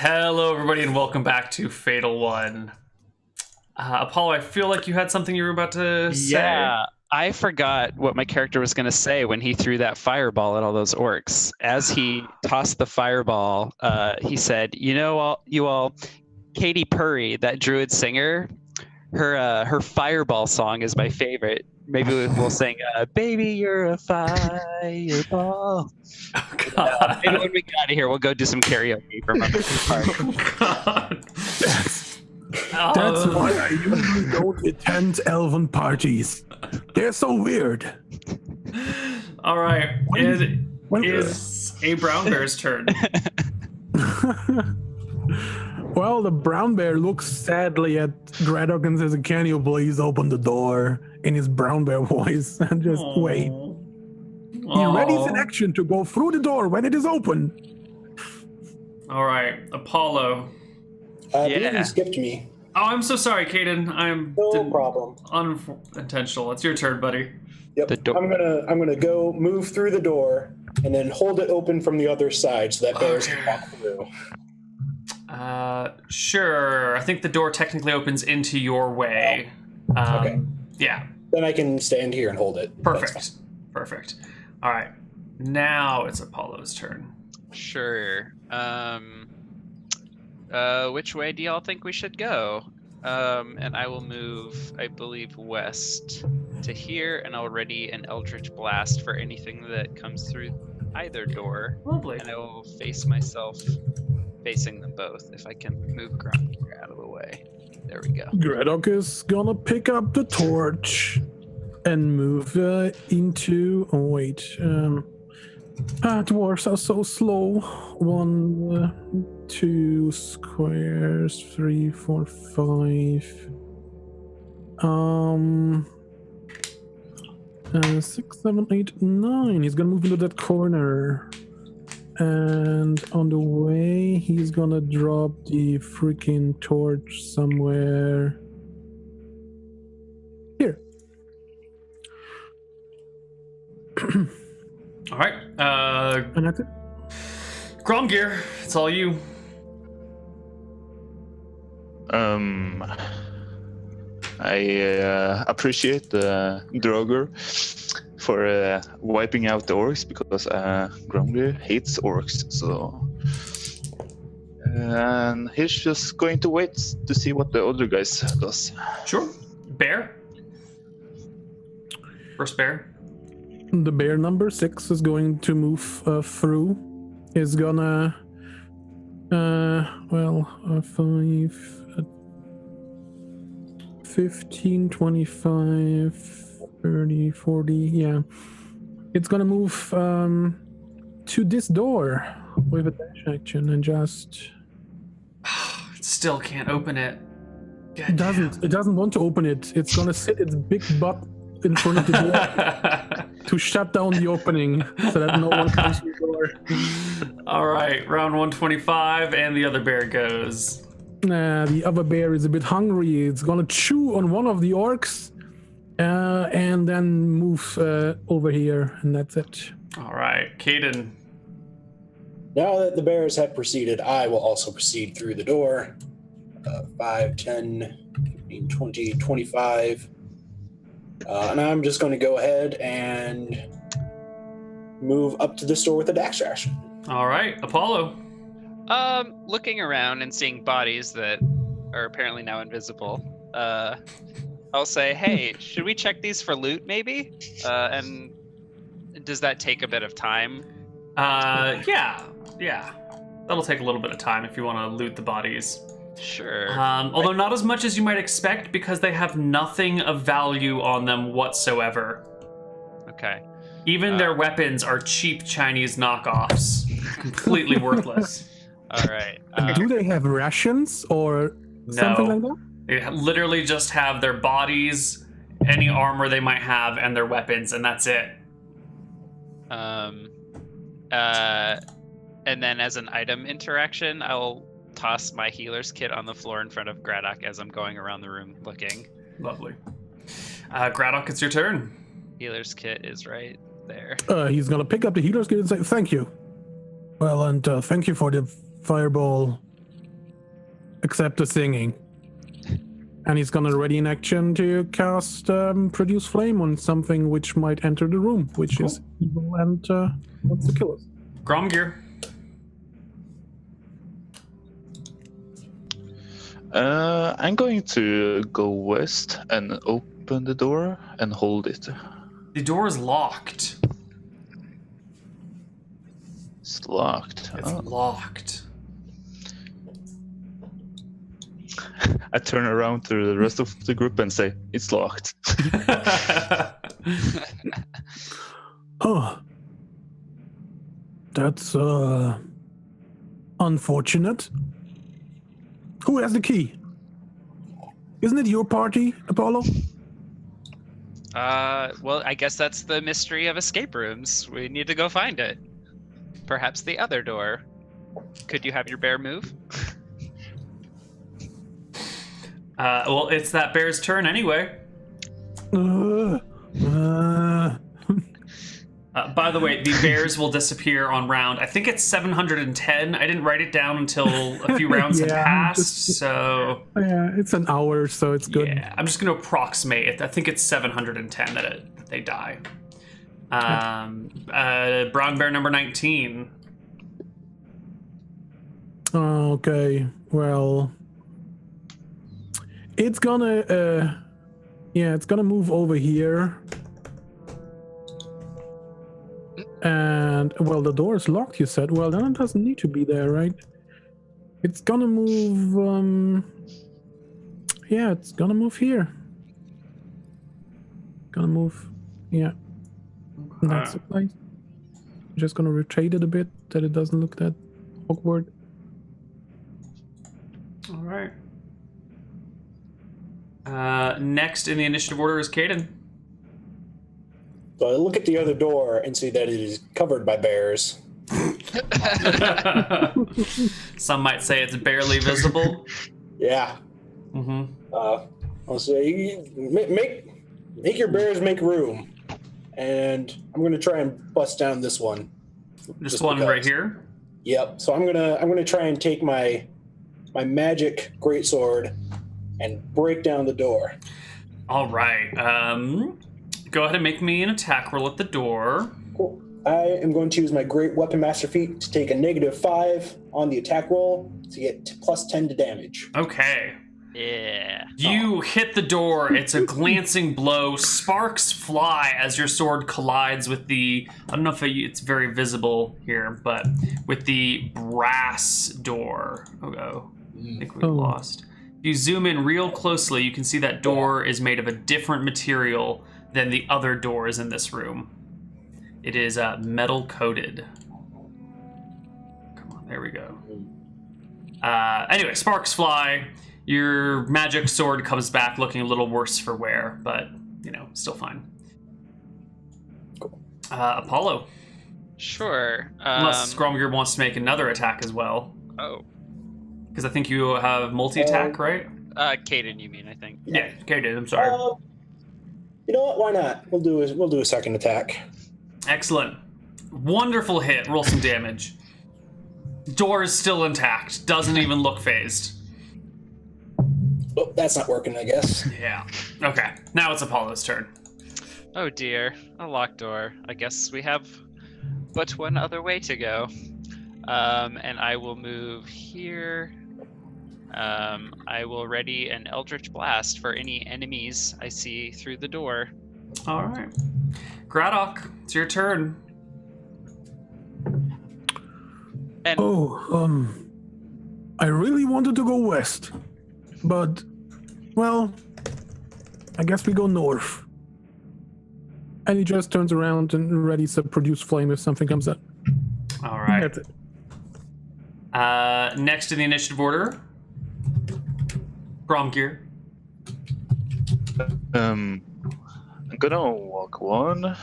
Hello, everybody, and welcome back to Fatal One. Apollo, I feel like you had something you were about to say. Yeah, I forgot what my character was going to say when he threw that fireball at all those orcs. As he tossed the fireball, he said, you all, Katy Perry, that druid singer, her fireball song is my favorite. Maybe we'll sing, Baby, You're a Fireball. Oh, God. Maybe when we get out of here, we'll go do some karaoke for my part. Oh, God. That's why I usually don't attend elven parties. They're so weird. All right. It is a brown bear's turn. Well, the brown bear looks sadly at Graddock and says, "Can you please open the door?" in his brown bear voice and just wait. He readies an action to go through the door when it is open. All right, Apollo. You skipped me. Oh, I'm so sorry, Caden. No problem. Unintentional. It's your turn, buddy. Yep. I'm gonna go move through the door and then hold it open from the other side so that bears can walk through. Sure. I think the door technically opens into your way. Okay. Yeah. Then I can stand here and hold it. Perfect. Perfect. All right. Now it's Apollo's turn. Sure. Which way do y'all think we should go? And I will move, I believe, west to here, and I'll ready an Eldritch Blast for anything that comes through either door. Lovely. And I will face myself facing them both if I can move ground gear out of the way. There we go. Graddock is gonna pick up the torch and move into. Oh wait, dwarves are so slow. 1, 2 squares, 3, 4, 5. 6, 7, 8, 9. He's gonna move into that corner. And on the way, he's gonna drop the freaking torch somewhere here. All right. And that's it. Gromgear, it's all you. I appreciate Droger for wiping out the orcs because Gromgear hates orcs, so and he's just going to wait to see what the other guys does. Sure. Bear. First bear. The bear number 6 is going to move through. Is gonna 5, 15, 25, 30, 40, yeah. It's gonna move to this door with a dash action and just It still can't open it. it doesn't want to open it. It's gonna sit its big butt in front of the door to shut down the opening so that no one comes through the door. All right, round 125, and the other bear goes. The other bear is a bit hungry. It's gonna chew on one of the orcs and then move over here, and that's it. All right, Caden. Now that the bears have proceeded, I will also proceed through the door. 5, 10, 15, 20, 25. And I'm just going to go ahead and move up to this door with a dash action. All right, Apollo. Looking around and seeing bodies that are apparently now invisible, I'll say, hey, should we check these for loot, maybe? And does that take a bit of time? Yeah. That'll take a little bit of time if you want to loot the bodies. Sure. Although not as much as you might expect because they have nothing of value on them whatsoever. Okay. Even their weapons are cheap Chinese knockoffs. Completely worthless. All right. Do they have rations or something like that? They literally just have their bodies, any armor they might have, and their weapons, and that's it. And then as an item interaction, I'll toss my healer's kit on the floor in front of Graddock as I'm going around the room looking. Lovely. Graddock, it's your turn. Healer's kit is right there. He's gonna pick up the healer's kit and say, "Thank you." Well, and thank you for the fireball. except the singing. And he's gonna ready in action to cast Produce Flame on something which might enter the room, which is evil and wants to kill us. Gromgear. I'm going to go west and open the door and hold it. The door is locked. It's locked. It's locked. I turn around to the rest of the group and say, it's locked. Oh. That's unfortunate. Who has the key? Isn't it your party, Apollo? Well, I guess that's the mystery of escape rooms. We need to go find it. Perhaps the other door. Could you have your bear move? Well, it's that bear's turn anyway. By the way, the bears will disappear on round. I think it's 710. I didn't write it down until a few rounds had passed, so... Yeah, it's an hour, so it's good. Yeah, I'm just going to approximate it. I think it's 710 that they die. Brown bear number 19. Okay, well... It's gonna, it's gonna move over here. And, well, the door is locked, you said. Well, then it doesn't need to be there, right? It's gonna move, it's gonna move here. Gonna move, yeah. That's the place. Just gonna rotate it a bit, that it doesn't look that awkward. All right. Next in the initiative order is Caden. So I look at the other door and see that it is covered by bears. Some might say it's barely visible. Yeah. Mm-hmm. I'll say, make your bears make room. And I'm going to try and bust down this one. This one right here? Yep. So I'm gonna try and take my magic greatsword and break down the door. All right. Go ahead and make me an attack roll at the door. Cool. I am going to use my Great Weapon Master feat to take a -5 on the attack roll to get +10 to damage. Okay. Yeah. You hit the door. It's a glancing blow. Sparks fly as your sword collides with the... I don't know if it's very visible here, but with the brass door. Oh, I think we lost. If you zoom in real closely, you can see that door is made of a different material than the other doors in this room. It is metal coated. Come on, there we go. Anyway, sparks fly. Your magic sword comes back looking a little worse for wear, but, still fine. Cool. Apollo. Sure. Unless Gromgear wants to make another attack as well. Oh. Because I think you have multi-attack, right? Caden, you mean, I think. Yeah, Caden, I'm sorry. You know what? Why not? We'll do a second attack. Excellent. Wonderful hit. Roll some damage. Door is still intact. Doesn't even look phased. Oh, that's not working, I guess. Yeah. Okay. Now it's Apollo's turn. Oh dear, a locked door. I guess we have but one other way to go. And I will move here. I will ready an Eldritch Blast for any enemies I see through the door. All right. Graddock, it's your turn. And I really wanted to go west, but, well, I guess we go north. And he just turns around and readies to produce flame if something comes up. All right. That's it. Next in the initiative order, Gromgear. I'm gonna walk one,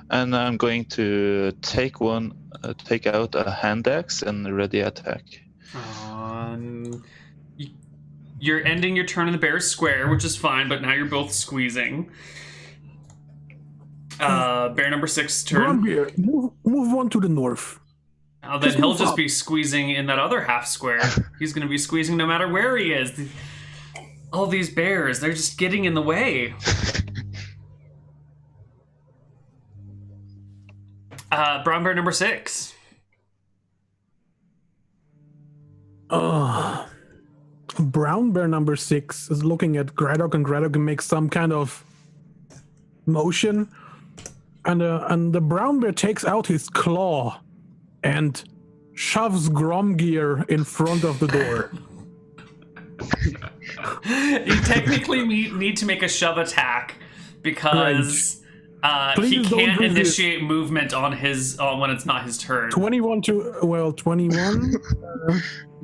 and I'm going to take out a hand axe and ready attack. You're ending your turn in the bear's square, which is fine, but now you're both squeezing. Bear number 6's turn. Gromgear, move one to the north. Then Just he'll move just up. be squeezing in that other half square. He's going to be squeezing no matter where he is. All these bears, they're just getting in the way. Brown bear number 6. Brown bear number 6 is looking at Graddock, and Graddock makes some kind of motion, and the brown bear takes out his claw and shoves Gromgear in front of the door. You technically need to make a shove attack because he Please don't can't do this. initiate movement on his when it's not his turn. 21.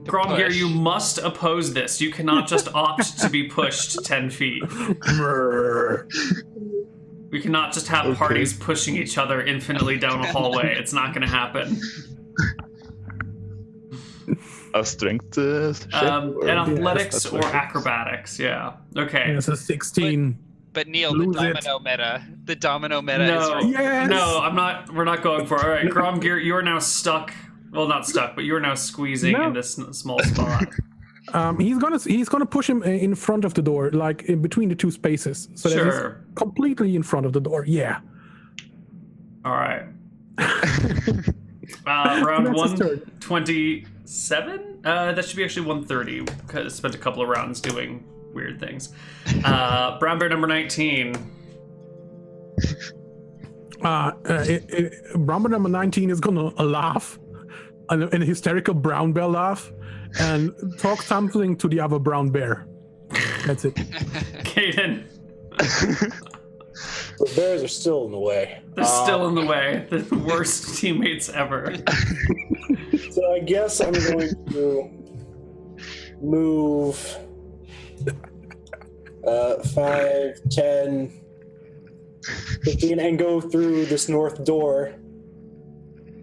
Gromgear, you must oppose this. You cannot just opt to be pushed 10 feet. We cannot just have parties pushing each other infinitely down a hallway. It's not going to happen. A strength check? An athletics Yes, or athletics. acrobatics, yeah. Okay. It's a 16. But Neal, Lose the it. domino meta is No, right. Yes! no, we're not going for it. All right, Gromgear, you are now stuck. Well, not stuck, but you are now squeezing No. in this small spot. He's gonna push him in front of the door, like in between the two spaces, so that he's Sure. completely in front of the door. Yeah. All right. Round That's his turn. 127? That should be actually 130, because I spent a couple of rounds doing weird things. Brown bear number 19. Brown bear number 19 is gonna laugh, an hysterical brown bear laugh, and talk something to the other brown bear. That's it. Caden, The bears are still in the way. they're still in the way. The worst teammates ever. So I guess I'm going to move 5, 10, 15, and go through this north door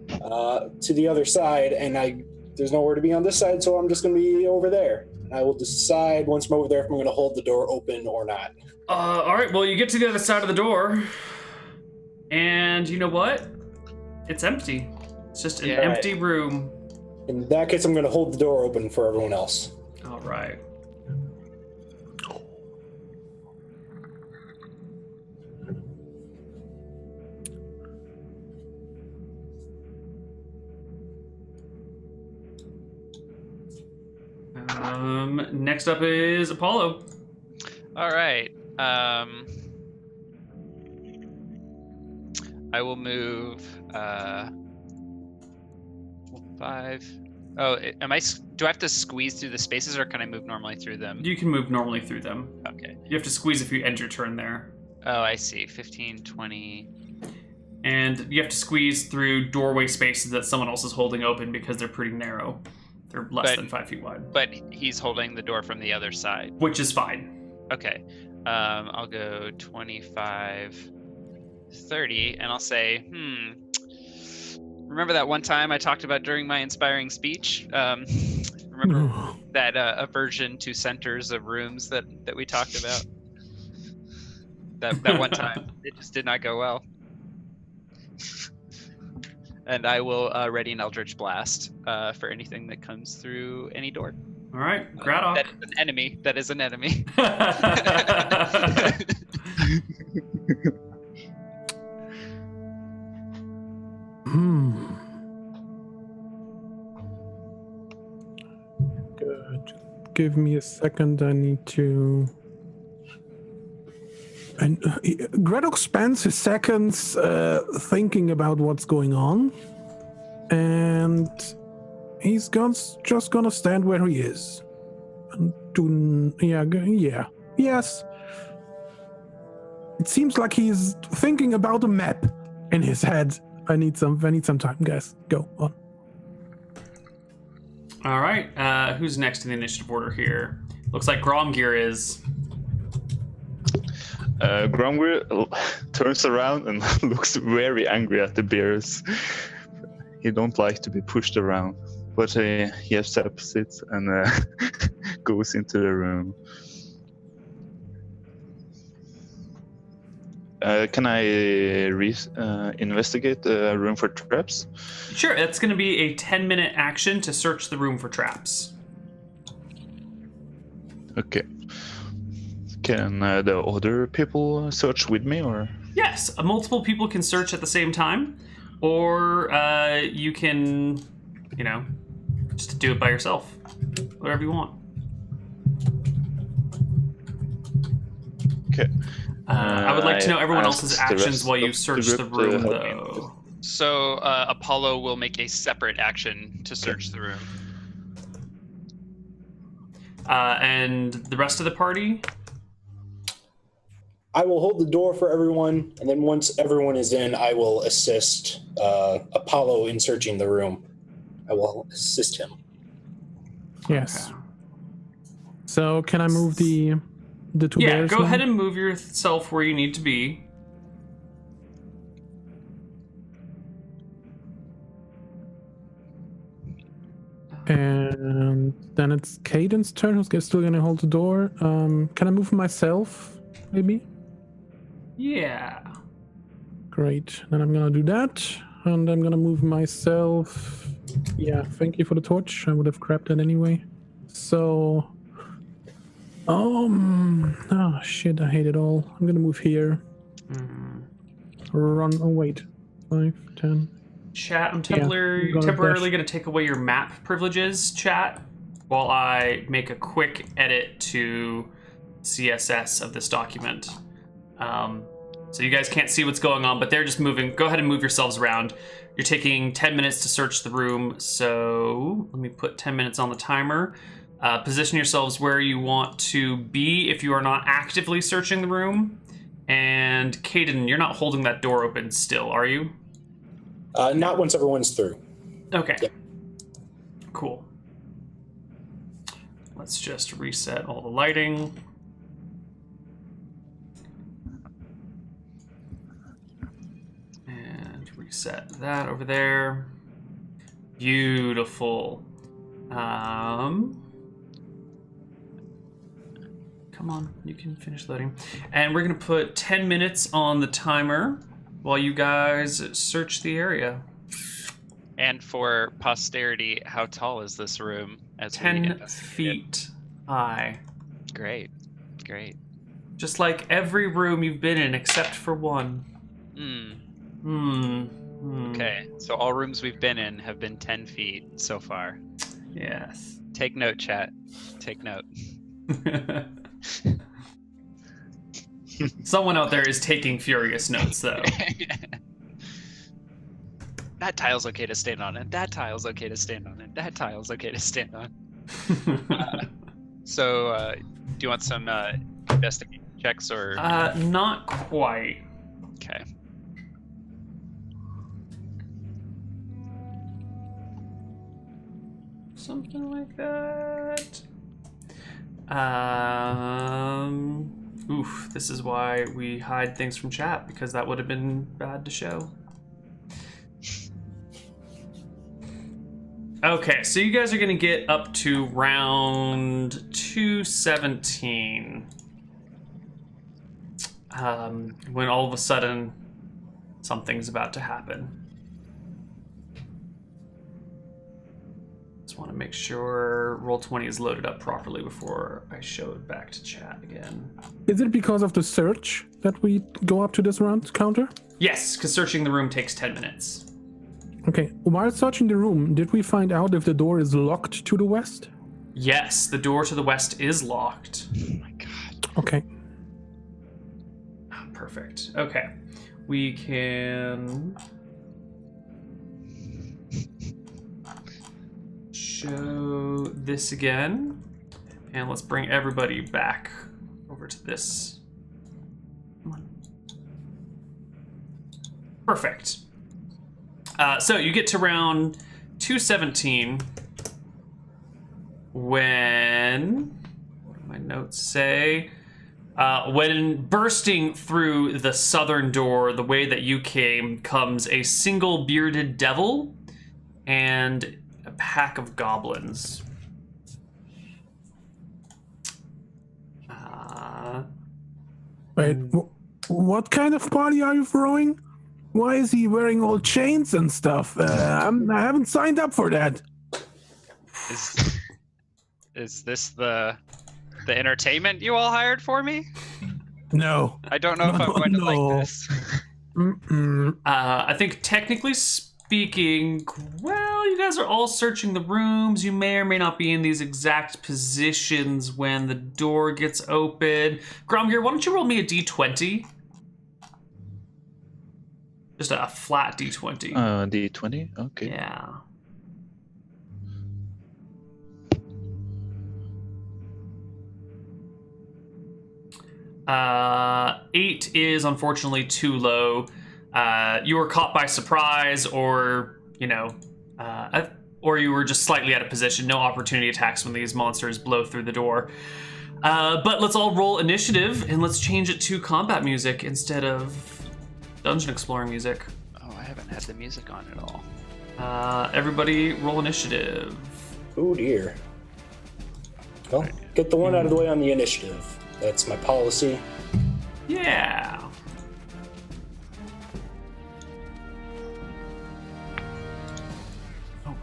to the other side. And there's nowhere to be on this side, so I'm just going to be over there. I will decide once I'm over there if I'm going to hold the door open or not. All right, well, you get to the other side of the door, and you know what? It's empty. It's just an Yeah. empty room. In that case, I'm going to hold the door open for everyone else. All right. Next up is Apollo. All right. I will move 5. Oh, do I have to squeeze through the spaces, or can I move normally through them? You can move normally through them. Okay. You have to squeeze if you end your turn there. Oh, I see. 15, 20. And you have to squeeze through doorway spaces that someone else is holding open because they're pretty narrow. They're less than 5 feet wide. But he's holding the door from the other side. Which is fine. Okay. I'll go 25, 30, and I'll say, remember that one time I talked about during my inspiring speech? Remember that aversion to centers of rooms that we talked about? That one time. It just did not go well. And I will ready an Eldritch Blast for anything that comes through any door. All right, Graddock. That is an enemy. That is an enemy. Good. Give me a second. I need to. And Graddock spends his seconds thinking about what's going on, and he's just gonna stand where he is. And yes. It seems like he's thinking about a map in his head. I need some time, guys. Go on. All right, who's next in the initiative order here? Looks like Gromgear is. Gromgear turns around and looks very angry at the bears. He don't like to be pushed around, but he accepts it and goes into the room. Can I investigate the room for traps? Sure, it's going to be a 10-minute action to search the room for traps. Okay. Can the other people search with me, or? Yes, multiple people can search at the same time, or you can, just do it by yourself. Whatever you want. Okay. I would like to know everyone I else's asked the actions rest while you of search the the group to room, help me. though. So Apollo will make a separate action to search the room. And the rest of the party? I will hold the door for everyone, and then once everyone is in, I will assist Apollo in searching the room. I will assist him. Yes. Okay. So can I move the two Yeah, bears? go now? ahead and move yourself where you need to be. And then it's Caden's turn, who's still gonna hold the door. Can I move myself, maybe? Yeah. Great. Then I'm gonna do that. And I'm gonna move myself. Yeah, thank you for the torch. I would have grabbed that anyway. So... Oh, shit, I hate it all. I'm gonna move here. Run. Oh, wait. 5, 10. Chat, I'm Yeah, temporarily I'm gonna dash. going to take away your map privileges, chat, while I make a quick edit to CSS of this document. So you guys can't see what's going on, but they're just moving. Go ahead and move yourselves around. You're taking 10 minutes to search the room, so let me put 10 minutes on the timer. Position yourselves where you want to be if you are not actively searching the room. And Caden, you're not holding that door open still, are you? Not once everyone's through. Okay. Yep. Cool. Let's just reset all the lighting. And reset that over there. Beautiful. Come on, you can finish loading. And we're gonna put 10 minutes on the timer while you guys search the area. And for posterity, how tall is this room? As 10 feet high. Great. Just like every room you've been in except for one. Okay, so all rooms we've been in have been 10 feet so far. Yes. Take note, chat. Take note. Someone out there is taking furious notes, though. That tile's okay to stand on it. That tile's okay to stand on it. That tile's okay to stand on. So, do you want some investigation checks or? Not quite. Okay. Something like that. Oof, this is why we hide things from chat, because that would have been bad to show. Okay, so you guys are gonna get up to round 217. When all of a sudden, something's about to happen. Just want to make sure Roll20 is loaded up properly before I show it back to chat again. Is it because of the search that we go up to this round counter? Yes, because searching the room takes 10 minutes. Okay, while searching the room, did we find out if the door is locked to the west? Yes, the door to the west is locked. Oh my god. Okay. Perfect. Okay. We can show this again. And let's bring everybody back over to this. Come on. Perfect. So you get to round 217 when, what do my notes say? When bursting through the southern door, the way that you came, comes a single bearded devil and a pack of goblins. Wait, What kind of party are you throwing? Why is he wearing all chains and stuff? I haven't signed up for that. Is this the entertainment you all hired for me? No. I don't know if I'm going to like this. I think technically speaking, well, you guys are all searching the rooms. You may or may not be in these exact positions when the door gets open. Gromgear, why don't you roll me a d20? Just a flat d20. D20? Okay. Yeah. Uh, 8 is unfortunately too low. You were caught by surprise, or or you were just slightly out of position. No opportunity attacks when these monsters blow through the door. But let's all roll initiative, and let's change it to combat music instead of dungeon exploring music. Oh, I haven't had the music on at all. Everybody roll initiative. Oh dear. Well, get the one out of the way on the initiative. That's my policy. Yeah. Oh,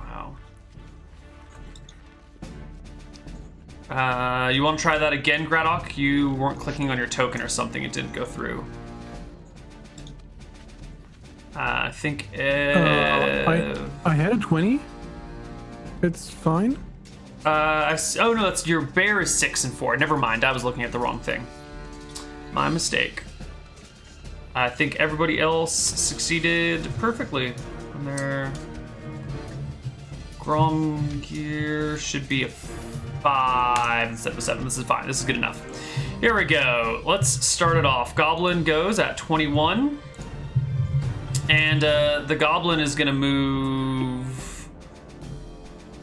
wow. You want to try that again, Gradok? You weren't clicking on your token or something. It didn't go through. I think... I had a 20. It's fine. Oh no, that's your bear is 6 and 4. Never mind, I was looking at the wrong thing. My mistake. I think everybody else succeeded perfectly. And their Gromgear should be a 5 instead of a 7. This is fine. This is good enough. Here we go. Let's start it off. Goblin goes at 21. And the Goblin is going to move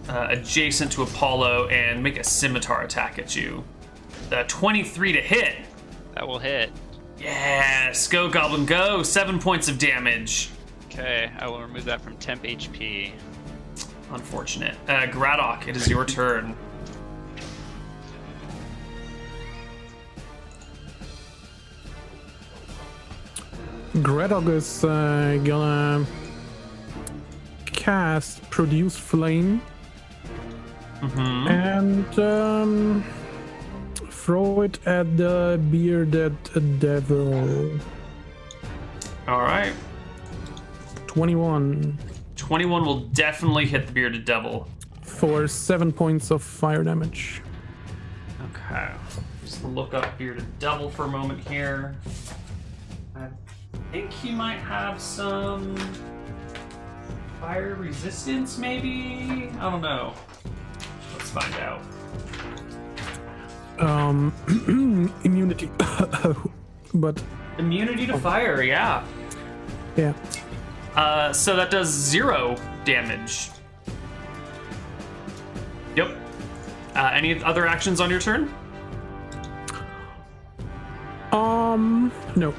adjacent to Apollo and make a scimitar attack at you. 23 to hit. That will hit. Yes, go Goblin, go. 7 points of damage. Okay, I will remove that from temp HP. Unfortunate. Gradok, it is your turn. Gradok is gonna cast Produce Flame and throw it at the bearded devil. All right. 21 will definitely hit the bearded devil. for 7 points of fire damage. Okay. Just look up bearded devil for a moment here. I think he might have some fire resistance, maybe? I don't know. Let's find out. Immunity. But Immunity to fire, yeah. yeah. So that does 0 damage. Yep. Any other actions on your turn? No.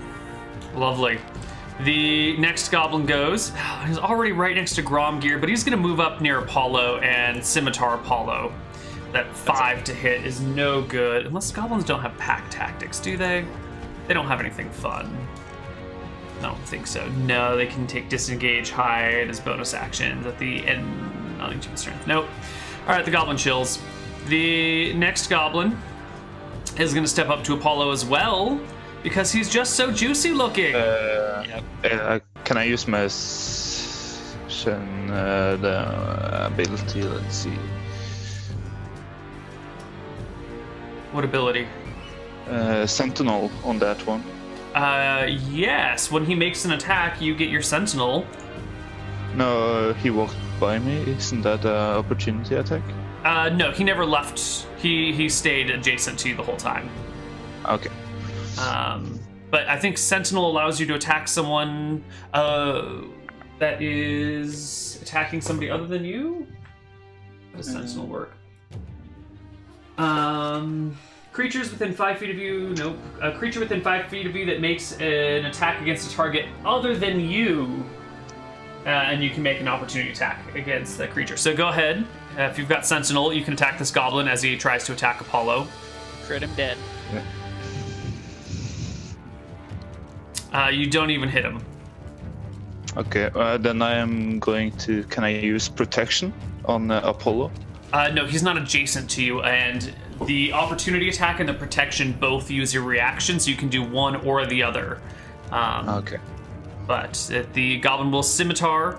Lovely. The next goblin goes. He's already right next to Gromgear, but he's going to move up near Apollo and scimitar Apollo. That 5 to hit is no good. Unless goblins don't have pack tactics, do they? They don't have anything fun. I don't think so. No, they can take disengage, hide as bonus actions at the end. Nothing to strength. Nope. All right, the goblin chills. The next goblin is going to step up to Apollo as well because he's just so juicy looking. Can I use my the ability? Let's see. What ability? Sentinel on that one. Yes. When he makes an attack, you get your sentinel. No, he walked by me. Isn't that an opportunity attack? No, he never left. He stayed adjacent to you the whole time. Okay. But I think sentinel allows you to attack someone that is attacking somebody other than you. How does sentinel work? Creatures within 5 feet of you. Nope. A creature within 5 feet of you that makes an attack against a target other than you, and you can make an opportunity attack against the creature. So go ahead. If you've got sentinel, you can attack this goblin as he tries to attack Apollo. Crit him dead. You don't even hit him. Okay, then I am going to. Can I use protection on Apollo? No, he's not adjacent to you, and the opportunity attack and the protection both use your reaction, so you can do one or the other. Okay. But the goblin will scimitar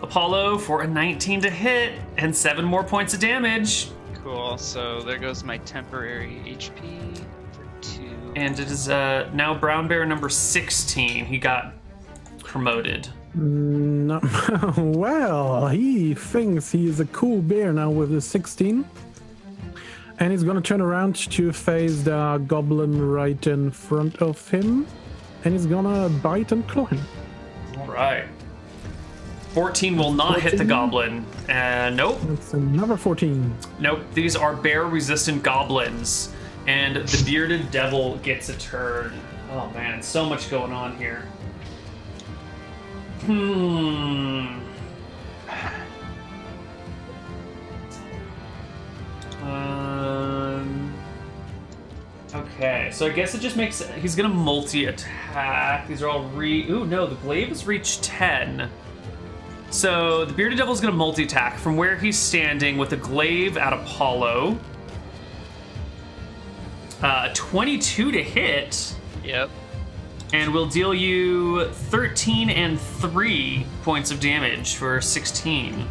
Apollo for a 19 to hit and 7 more points of damage. Cool. So there goes my temporary HP for 2. And it is now Brown Bear number 16. He got promoted. No, well, he thinks he is a cool bear now with his 16. And he's gonna turn around to face the goblin right in front of him. And he's gonna bite and claw him. All right. 14 will not hit the 14? goblin. Nope. That's another 14. Nope. These are bear-resistant goblins. And the bearded devil gets a turn. Oh man, so much going on here. Okay, so I guess it just makes he's gonna multi-attack. These are all ooh no, the glaive has reached 10. So the bearded devil is gonna multi-attack from where he's standing with a glaive at Apollo. 22 to hit. Yep. And we'll deal you 13 and 3 points of damage for 16.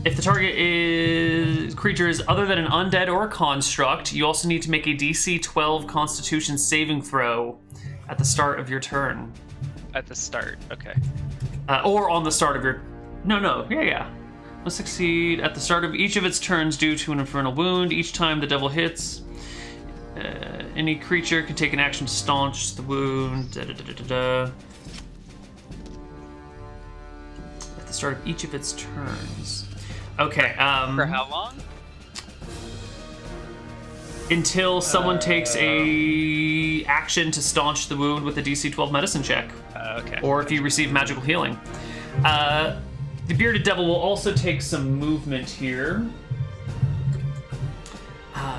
If the target creature is other than an undead or a construct, you also need to make a DC 12 Constitution saving throw at the start of your turn. At the start, okay. Or on the start of your... Yeah. Must succeed at the start of each of its turns due to an infernal wound. Each time the devil hits... any creature can take an action to staunch the wound. At the start of each of its turns. Okay. For how long? Until someone takes a action to staunch the wound with a DC 12 medicine check. Okay. Or if you receive magical healing. The bearded devil will also take some movement here.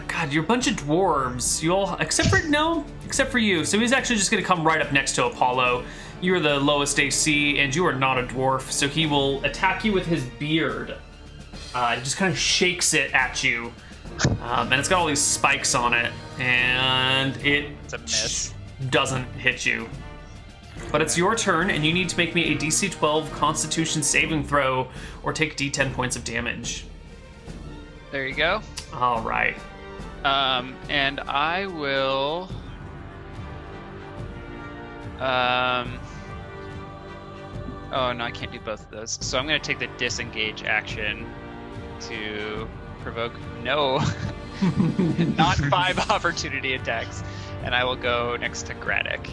God, you're a bunch of dwarves. You all, except for you. So he's actually just going to come right up next to Apollo. You're the lowest AC, and you are not a dwarf. So he will attack you with his beard. He just kind of shakes it at you, and it's got all these spikes on it, and it's a miss. Doesn't hit you. But it's your turn, and you need to make me a DC 12 Constitution saving throw, or take D10 points of damage. There you go. All right. And I will. Oh no, I can't do both of those. So I'm going to take the disengage action to provoke not 5 opportunity attacks, and I will go next to Graddock.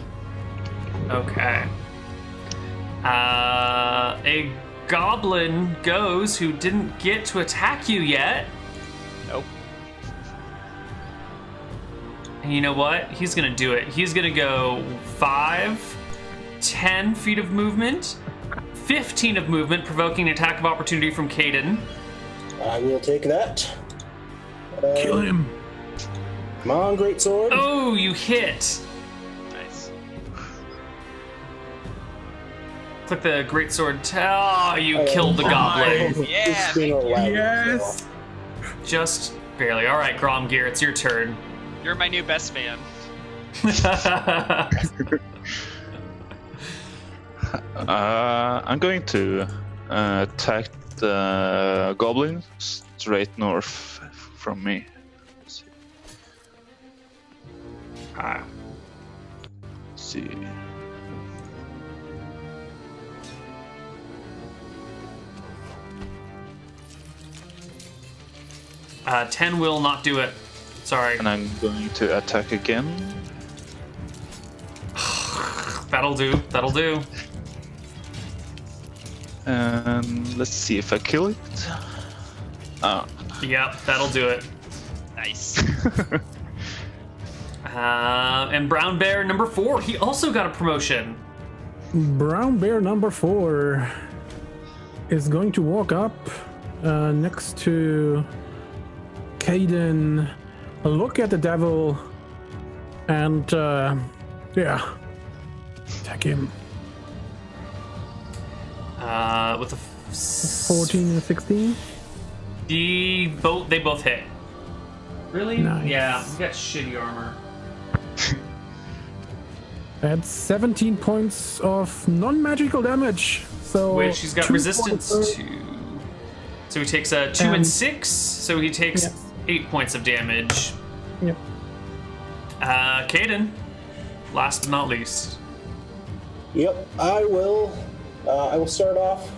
Okay. A goblin goes who didn't get to attack you yet. Nope. And you know what? He's gonna do it. He's gonna go 5, 10 feet of movement, 15 of movement, provoking an attack of opportunity from Caden. I will take that. Kill him. Come on, greatsword. Oh, you hit. Nice. Click the greatsword. Oh, you killed the goblin. Yeah, It's been a while, Yes. so. Just barely. All right, Gromgear, it's your turn. You're my new best fan. I'm going to attack the goblin straight north from me. Let's see. See. 10 will not do it. Sorry. And I'm going to attack again. That'll do. That'll do. And let's see if I kill it. Yep, that'll do it. Nice. And Brown Bear number 4, he also got a promotion. Brown bear number 4 is going to walk up next to Caden, look at the devil, And yeah, attack him. With a 14 and 16. they both hit. Really? Nice. Yeah, you got shitty armor. That's 17 points of non-magical damage. So Which he's got 2 resistance points to. So he takes 2 and And- 6. So he takes Yes. 8 points of damage. Yep. Caden, last but not least. Yep, I will start off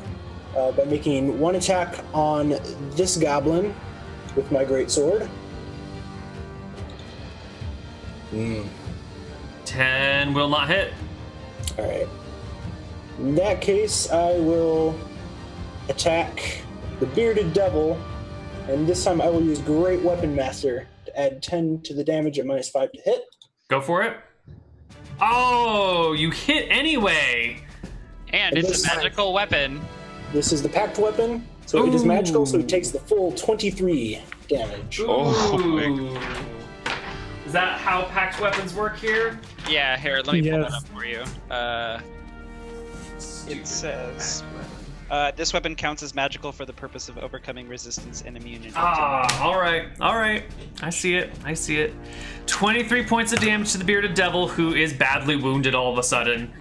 by making one attack on this goblin with my greatsword. 10 will not hit. All right. In that case, I will attack the bearded devil, and this time I will use Great Weapon Master to add 10 to the damage at -5 to hit. Go for it. Oh, you hit anyway. And it's a magical weapon. This is the packed weapon, so it is magical, so Ooh. it takes the full 23 damage. Oh, my Ooh. Is that how packed weapons work here? Yeah, here, let me pull that Yes. up for you. It says this weapon counts as magical for the purpose of overcoming resistance and immunity. All right. I see it. 23 points of damage to the bearded devil, who is badly wounded all of a sudden.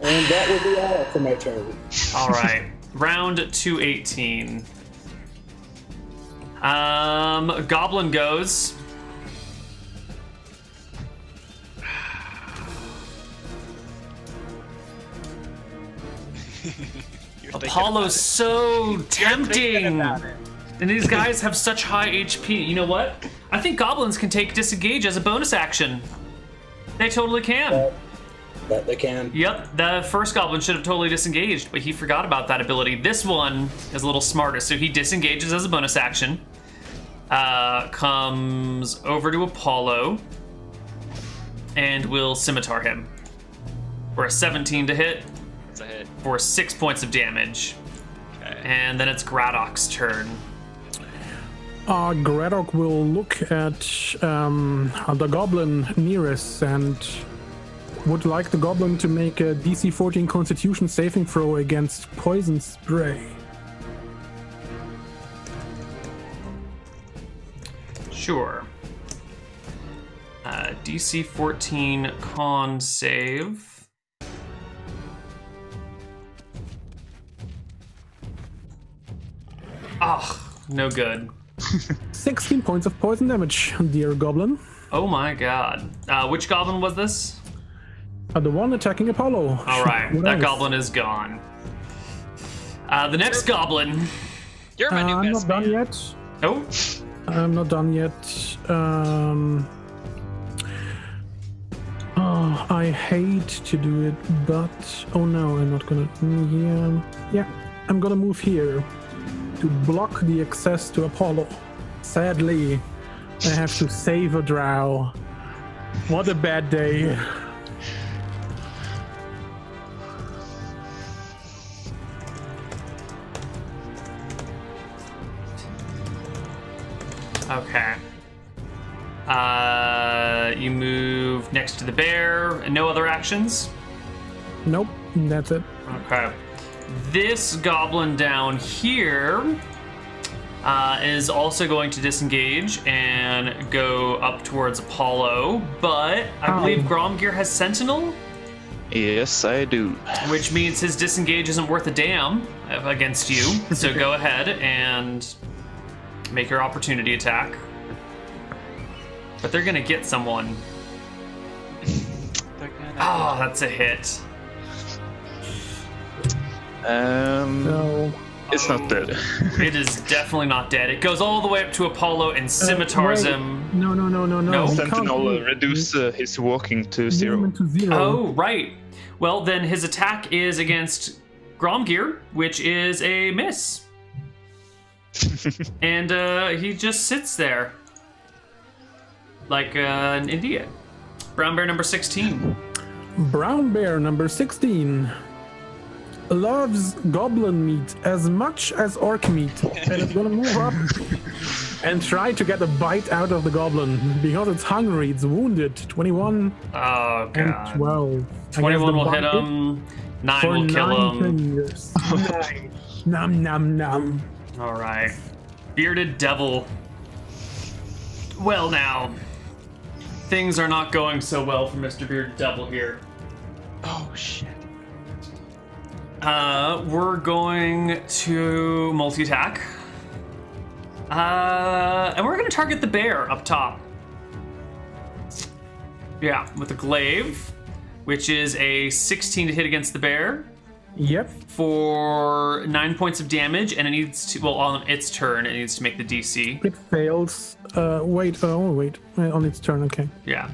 And that will be all for my turn. All right, round 218. Goblin goes. Apollo's so tempting. And these guys have such high HP. You know what? I think goblins can take disengage as a bonus action. They totally can. That they can. Yep, the first goblin should have totally disengaged, but he forgot about that ability. This one is a little smarter, so he disengages as a bonus action. Comes over to Apollo and will scimitar him. For a 17 to hit, It's a hit. for 6 points of damage. Okay. And then it's Gradok's turn. Gradok will look at the goblin nearest and would like the goblin to make a DC 14 Constitution saving throw against poison spray. Sure. DC 14 con save. No good. 16 points of poison damage, dear goblin. Oh my god. Which goblin was this? The one attacking Apollo. All right, What that else? goblin is gone. The next goblin. You're my new I'm best not done man. yet. Oh, I'm not done yet. I hate to do it, but oh no, I'm not gonna. Yeah, I'm gonna move here to block the access to Apollo. Sadly, I have to save a drow. What a bad day. okay. You move next to the bear. And no other actions? Nope, that's it. Okay. This goblin down here is also going to disengage and go up towards Apollo, but I believe Gromgear has Sentinel, Yes, I do. which means his disengage isn't worth a damn against you. So go ahead and make your opportunity attack. But they're gonna get someone. Oh, that's a hit. No. It's not dead. It is definitely not dead. It goes all the way up to Apollo and scimitars wait. him. No. No. He Sentinel can't reduce his walking to move 0. him to 0. Oh, right. Well, then his attack is against Gromgear, which is a miss. And he just sits there like an idiot. Brown bear number 16. Brown bear number 16. loves goblin meat as much as orc meat, and it's gonna move up and try to get a bite out of the goblin because it's hungry. It's wounded. 21 Oh, and God. 12. I guess 21 the will hit bite him. 9 for will kill 9 him. fingers. Nice. Nom nom nom. All right. Bearded Devil. Well, now. Things are not going so well for Mr. Bearded Devil here. Oh shit. We're going to multi-attack. And we're going to target the bear up top. Yeah, with a glaive, which is a 16 to hit against the bear Yep. for 9 points of damage, and it needs to, well, on its turn, it needs to make the DC. It fails. Wait. On its turn. Okay. Yeah.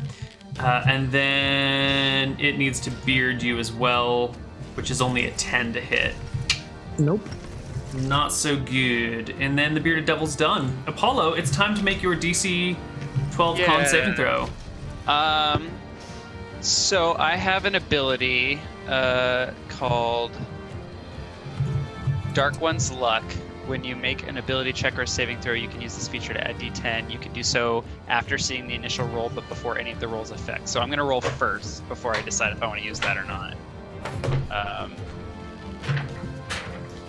And then it needs to beard you as well, which is only a 10 to hit. Nope. Not so good. And then the Bearded Devil's done. Apollo, it's time to make your DC 12 con Yeah. saving throw. So I have an ability called Dark One's Luck. When you make an ability check or a saving throw, you can use this feature to add D10. You can do so after seeing the initial roll, but before any of the rolls affect. So I'm going to roll first before I decide if I want to use that or not.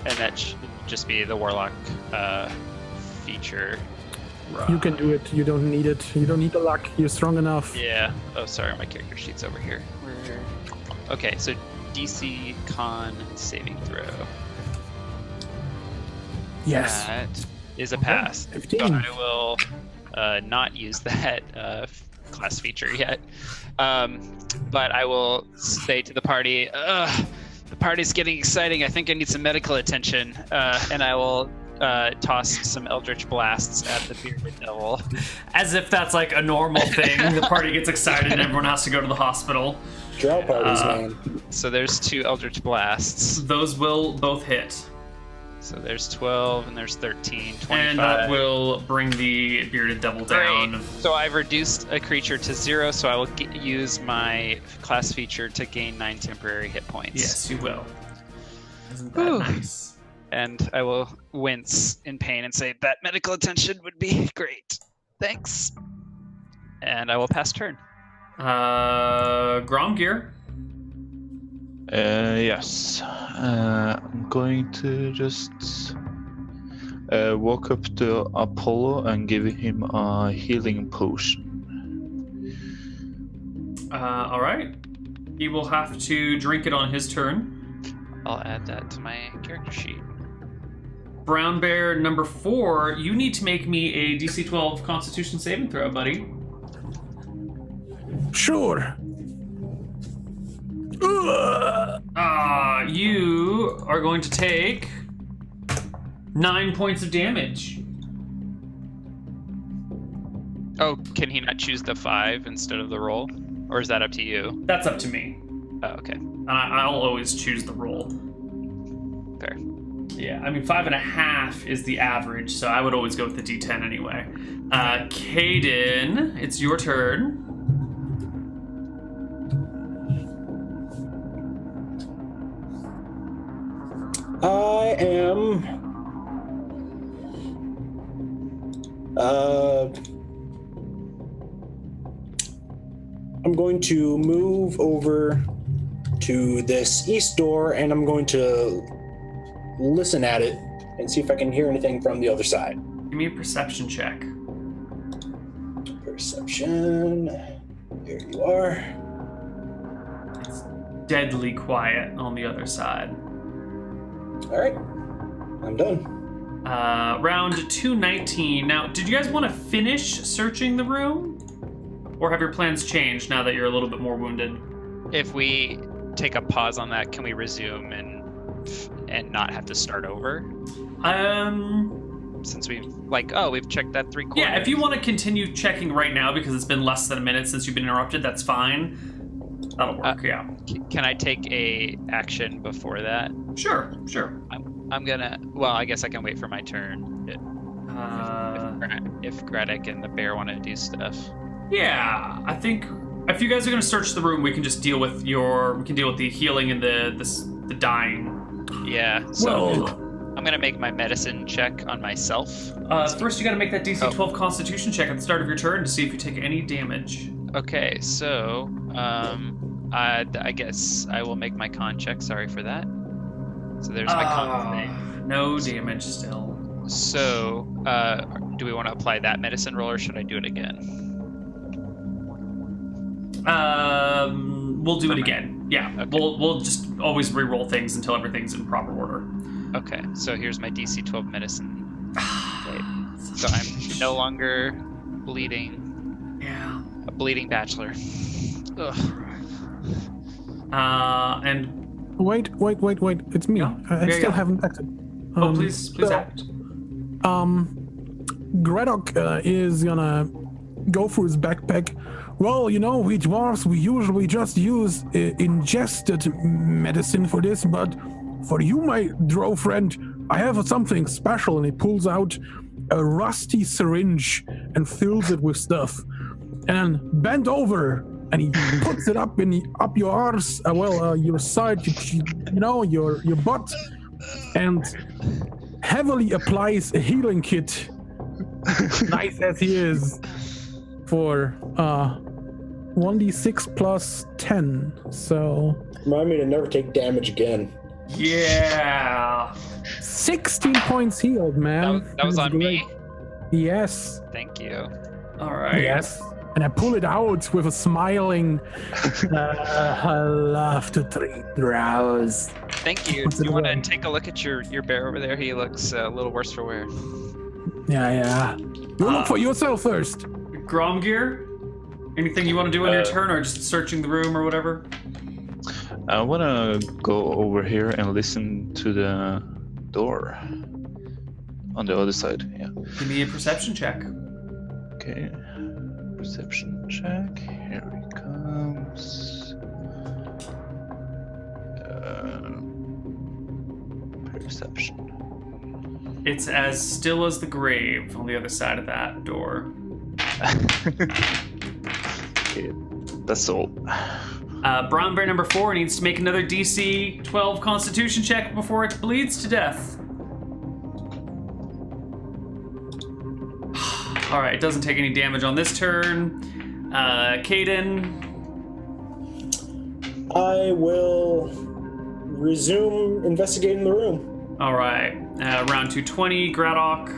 And that should just be the Warlock feature. You can do it. You don't need it. You don't need the luck. You're strong enough. Yeah. Oh, sorry, my character sheet's over here. Okay, so DC con saving throw. Yes. That is a pass. 15. So I will not use that class feature yet. But I will say to the party, the party's getting exciting. I think I need some medical attention. And I will toss some Eldritch Blasts at the Bearded Devil. As if that's like a normal thing. The party gets excited and everyone has to go to the hospital. Drow parties, man. So there's 2 Eldritch Blasts. Those will both hit. So there's 12 and there's 13, 25. And that will bring the Bearded Devil down. Great. So I've reduced a creature to 0, so I will use my class feature to gain 9 temporary hit points. Yes, you will. Isn't that Whew. nice? And I will wince in pain and say, that medical attention would be great. Thanks. And I will pass turn. Gromgear. Yes. I'm going to just walk up to Apollo and give him a healing potion. All right. He will have to drink it on his turn. I'll add that to my character sheet. Brown Bear number 4, you need to make me a DC 12 Constitution saving throw, buddy. Sure. You are going to take 9 points of damage. Oh, can he not choose the 5 instead of the roll? Or is that up to you? That's up to me. Oh, okay. And I'll always choose the roll. Fair. Yeah, I mean, 5.5 is the average, so I would always go with the D10 anyway. Caden, it's your turn. I am. I'm going to move over to this east door and I'm going to listen at it and see if I can hear anything from the other side. Give me a perception check. Perception. There you are. It's deadly quiet on the other side. All right. I'm done. Round 219. Now, did you guys want to finish searching the room? Or have your plans changed now that you're a little bit more wounded? If we take a pause on that, can we resume and not have to start over? Since we've checked that 3 quarters. Yeah, if you want to continue checking right now because it's been less than a minute since you've been interrupted, that's fine. That'll work, yeah. Can I take a action before that? Sure. I'm gonna. Well, I guess I can wait for my turn. If Gradic and the bear want to do stuff. Yeah, I think if you guys are gonna search the room, we can just deal with the healing and the dying. Yeah. So Well, I'm gonna make my medicine check on myself. First, you got to make that DC 12 Constitution check at the start of your turn to see if you take any damage. Okay. So I guess I will make my con check. Sorry for that. So there's my con thing. No damage still. So do we want to apply that medicine roll, or should I do it again? We'll do it again. Yeah, Okay. we'll just always re-roll things until everything's in proper order. Okay. So here's my DC 12 medicine. Okay. So I'm no longer bleeding. Yeah. A bleeding bachelor. Ugh. And wait. It's me. Yeah. I Yeah, still yeah. haven't acted. please so- act. Gredok is gonna go through his backpack. Well, you know, we dwarves, we usually just use ingested medicine for this, but for you, my drow friend, I have something special. And he pulls out a rusty syringe and fills it with stuff. And bend over, and he puts it up up your arse, your side, your butt, and heavily applies a healing kit. Nice as he is, for 1d6 plus 10. So Remind me to never take damage again. Yeah. 16 points healed, man. That was That's on great. me. Yes. Thank you. All right. Yes. And I pull it out with a smiling, I love to treat drows. Thank you. Puts Do it you want to away. take a look at your bear over there? He looks a little worse for wear. Yeah. You look for yourself first. Gromgear, anything you want to do on your turn, or just searching the room or whatever? I want to go over here and listen to the door on the other side. Yeah. Give me a perception check. Okay. Perception check. Here he comes. Perception. It's as still as the grave on the other side of that door. Okay, that's all. Brown Bear number 4 needs to make another DC 12 Constitution check before it bleeds to death. All right, it doesn't take any damage on this turn. Caden. I will resume investigating the room. All right, round 220. Gradok.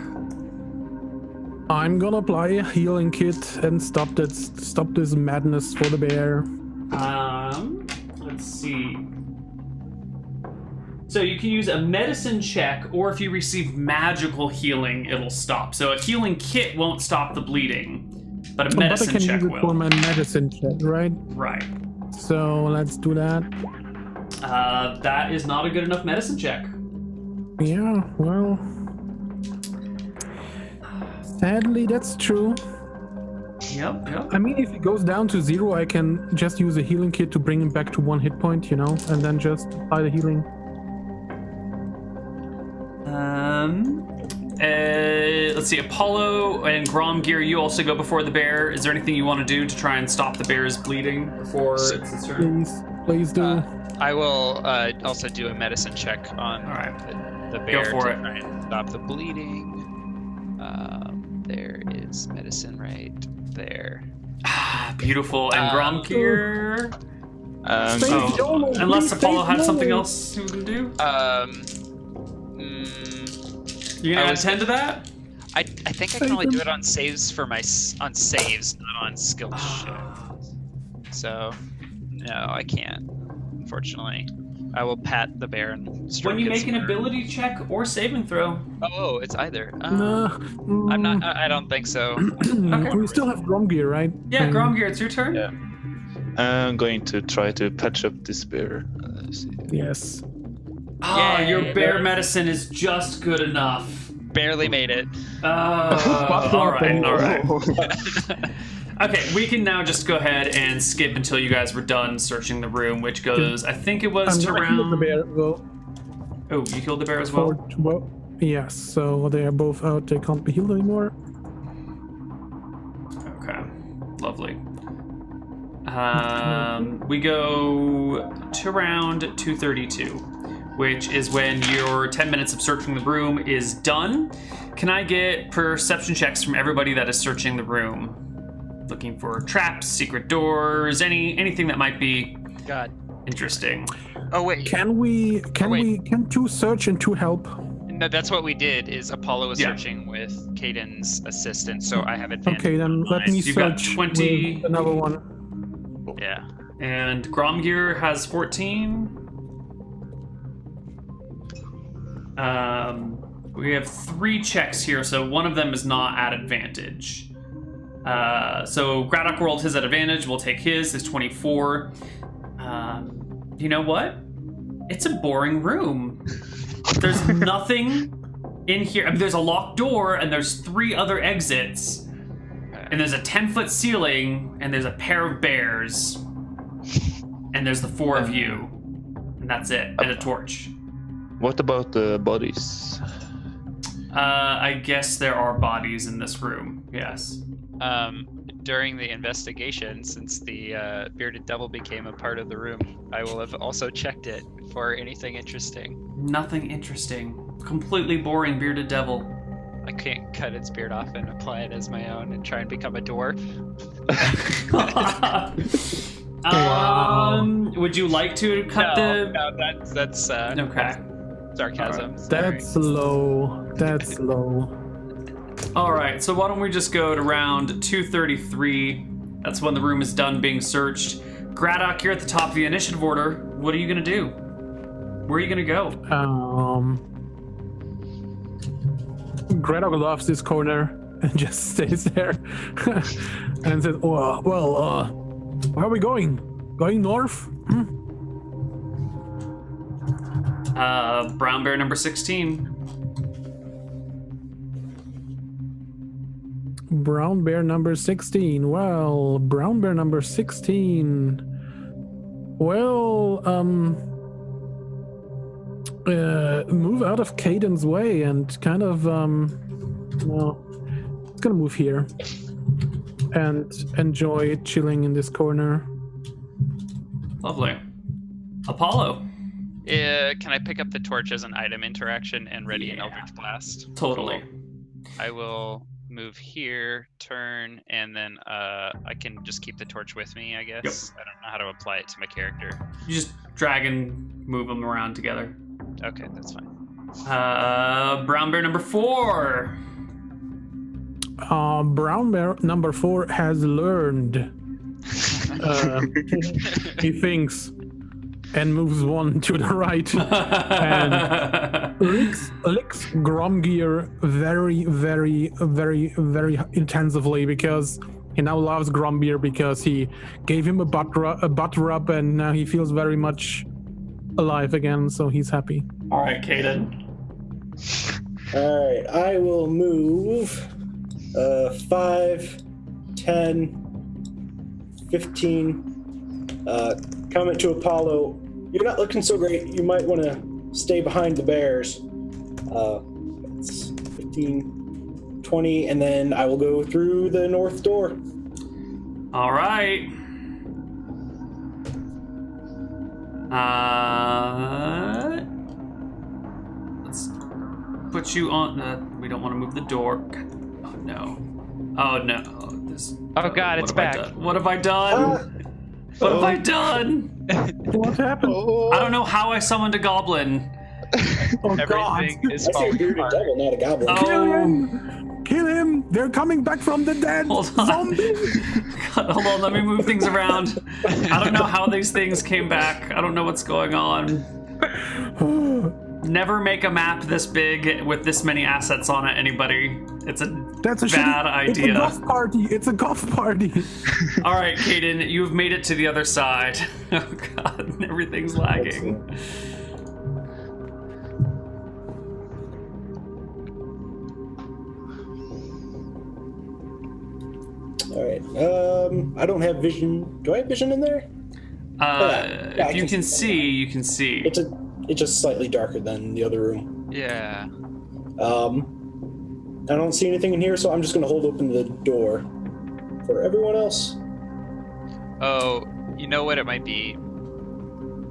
I'm gonna apply a healing kit and stop this madness for the bear. Let's see. So you can use a medicine check, or if you receive magical healing, it'll stop. So a healing kit won't stop the bleeding, but a But I medicine can check use it for will. my medicine check, right? Right. So let's do that. That is not a good enough medicine check. Yeah, well, sadly, that's true. Yep. I mean, if it goes down to 0, I can just use a healing kit to bring him back to 1 hit point, and then just apply the healing. Let's see. Apollo and Gromgear, you also go before the bear. Is there anything you want to do to try and stop the bear's bleeding before it's its turn? Please do. I will also do a medicine check on All right. the bear Go for to it. try and stop the bleeding. There is medicine right there. Beautiful. And Gromgear. Stay Oh, normal, unless please, Apollo stay had something normal. else you can do. You I gonna was- attend to that? I think I can only do it on saves for on saves, not on skill check. So no, I can't. Unfortunately, I will pat the bear and stroke When you its make an fur. ability check or saving throw. Oh, it's either. Nah, I'm not. I don't think so. Okay. We still have Gromgear, right? Yeah, And- Gromgear, it's your turn. Yeah. I'm going to try to patch up this bear. Let's see. Yes. Ah, Yay. your bear medicine is just good enough. Barely made it. All right. Okay, we can now just go ahead and skip until you guys were done searching the room, which goes, I think it was I'm to gonna heal the round... bear. Well, Oh, you killed the bear as well? yes. So they are both out. They can't be healed anymore. Okay, lovely. We go to round 232. which is when your 10 minutes of searching the room is done. Can I get perception checks from everybody that is searching the room? Looking for traps, secret doors, anything that might be God. interesting. Oh wait. Can two search and two help? No, that's what we did. Is Apollo was Yeah. searching with Caden's assistant, so I have advantage. Okay, then let me You've got search 20. with another one. Yeah. And Gromgear has 14. We have 3 checks here, so one of them is not at advantage. So Graddock rolled his at advantage. We'll take his. It's 24. You know what? It's a boring room. There's nothing in here. I mean, there's a locked door, and there's 3 other exits. And there's a 10-foot ceiling, and there's a pair of bears. And there's the 4 of you. And that's it. And a torch. What about the bodies? I guess there are bodies in this room. Yes. During the investigation, since the bearded devil became a part of the room, I will have also checked it for anything interesting. Nothing interesting. Completely boring bearded devil. I can't cut its beard off and apply it as my own and try and become a dwarf. Would you like to cut No, that's Okay. sarcasm. That's low. That's low. All right, so why don't we just go to round 233? That's when the room is done being searched. Graddock, you're at the top of the initiative order. What are you gonna do? Where are you gonna go? Graddock loves this corner and just stays there and says, well, where are we going? Going north? Brown bear number 16. Brown bear number 16. Well, brown bear number 16. Well, move out of Caden's way and kind of, well, it's gonna move here and enjoy chilling in this corner. Lovely. Apollo. Can I pick up the torch as an item interaction and ready an Eldritch Blast? Totally. I will move here, turn, and then I can just keep the torch with me, I guess. Yep. I don't know how to apply it to my character. You just drag and move them around together. Okay, that's fine. Brown bear number 4. Brown bear number 4 has learned. He thinks and moves one to the right and licks Gromgear very, very, very, very intensively because he now loves Gromgear because he gave him a butt rub and now he feels very much alive again, so he's happy. All right, Caden. All right, I will move 5, 10, 15. Comment to Apollo. You're not looking so great. You might want to stay behind the bears. It's 15, 20, and then I will go through the north door. All right. Let's put you on. We don't want to move the door. Oh no. Oh no. Oh god, it's back. What have I done? What have I done? What happened? I don't know how I summoned a goblin. Oh god. Everything is I say a falling bearded apart. devil, not a goblin. Kill Oh, him! Kill him! They're coming back from the dead! hold on. Zombie! God, hold on, let me move things around. I don't know how these things came back. I don't know what's going on. Never make a map this big with this many assets on it, anybody. It's a That's a bad It's a idea. golf party. It's a golf party. All right, Caden, you've made it to the other side. Oh god, everything's lagging. All right. I don't have vision. Do I have vision in there? Yeah, I If you can can see. see, you can see. It's just slightly darker than the other room. Yeah. I don't see anything in here, so I'm just going to hold open the door for everyone else. Oh, you know what it might be?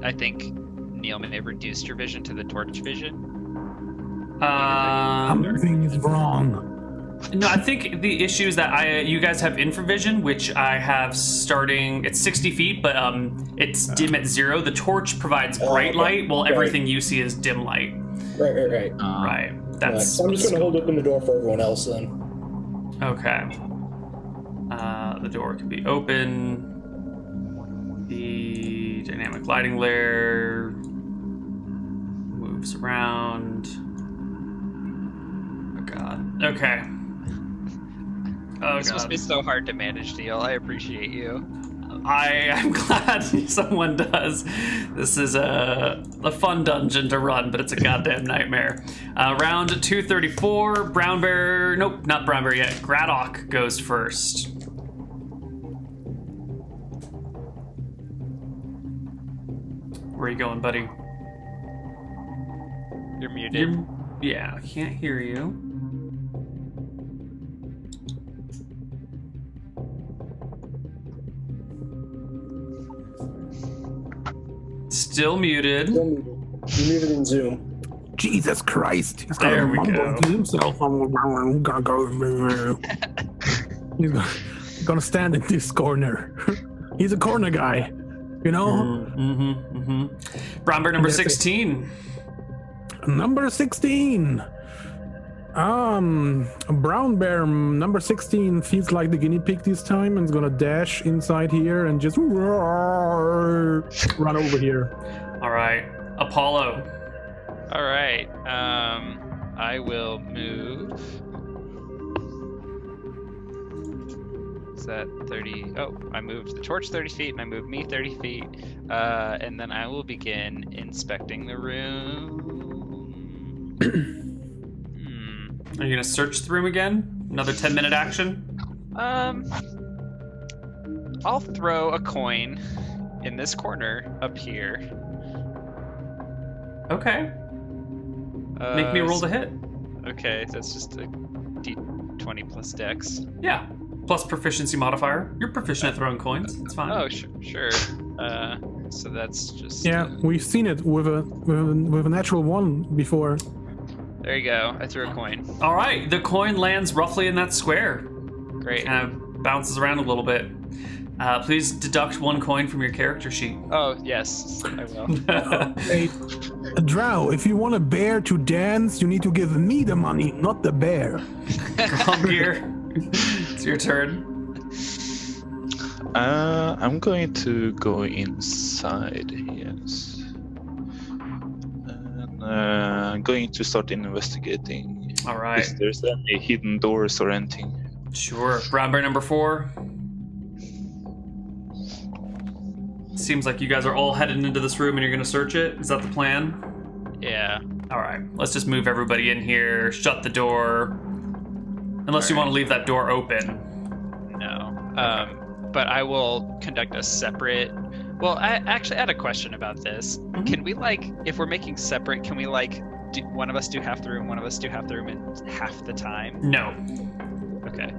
I think Neal may have reduced your vision to the torch vision. Something is wrong. No, I think the issue is that you guys have infravision, which I have starting at 60 feet, but it's dim at 0. The torch provides bright light, while everything you see is dim light. Right. Right. That's. I'm just going to hold open the door for everyone else then. Okay. The door can be open. The dynamic lighting layer moves around. Oh god. Okay. Oh This must be so hard to manage, Neal. I appreciate you. I am glad someone does. This is a fun dungeon to run, but it's a goddamn nightmare. Round 234, Brown Bear. Nope, not Brown Bear yet. Graddock goes first. Where are you going, buddy? You're muted. Yeah, I can't hear you. Still muted. You're muted in Zoom. Jesus Christ. He's got There a we mumble go. to himself. He's gonna stand in this corner. He's a corner guy, you know? Brown Bear number That's it. 16. Number 16. Brown Bear number 16 feels like the guinea pig this time and is gonna dash inside here and just run over here. All right, Apollo. All right. I will move. Is that 30? Oh, I moved the torch 30 feet and I moved me 30 feet. And then I will begin inspecting the room. Are you gonna search the room again? Another 10-minute action? I'll throw a coin in this corner up here. Okay. Make me roll the hit. Okay, that's just a D20 plus dex. Yeah. Plus proficiency modifier. You're proficient at throwing coins. It's fine. Oh, sure. So that's just. Yeah, we've seen it with a natural 1 before. There you go. I threw a coin. All right. The coin lands roughly in that square. Great. Kind of bounces around a little bit. Please deduct 1 coin from your character sheet. Oh, yes, I will. Hey, Drow, if you want a bear to dance, you need to give me the money, not the bear. Gear. It's your turn. I'm going to go inside, yes. And I'm going to start investigating All right. if there's any hidden doors or anything. Sure. Brown Bear number 4. Seems like you guys are all headed into this room and you're going to search it. Is that the plan? Yeah. All right. Let's just move everybody in here, shut the door. Unless you want to leave that door open. No. But I will conduct a separate. Well, I actually had a question about this. Can we if we're making separate, can we do one of us do half the room, one of us do half the room in half the time? No. Okay.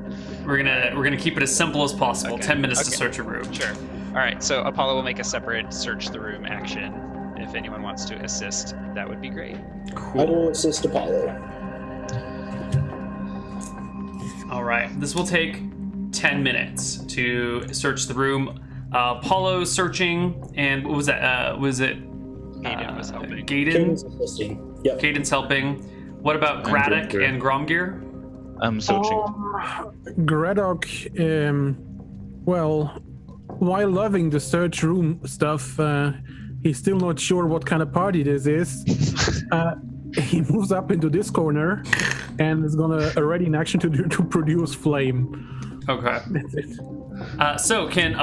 We're gonna keep it as simple as possible. Okay. 10 minutes to Okay. search a room. Sure. All right. So Apollo will make a separate search the room action. If anyone wants to assist, that would be great. I will assist Apollo. All right. This will take 10 minutes to search the room. Apollo's searching, and what was that? Was it? Gaiden was helping. Caden's assisting. Yep. Caden's helping. What about I'm Graddock good. and Gromgear? I'm searching. Graddock, well, while loving the search room stuff, he's still not sure what kind of party this is. He moves up into this corner and is gonna already in action to produce flame. Okay. That's it. So can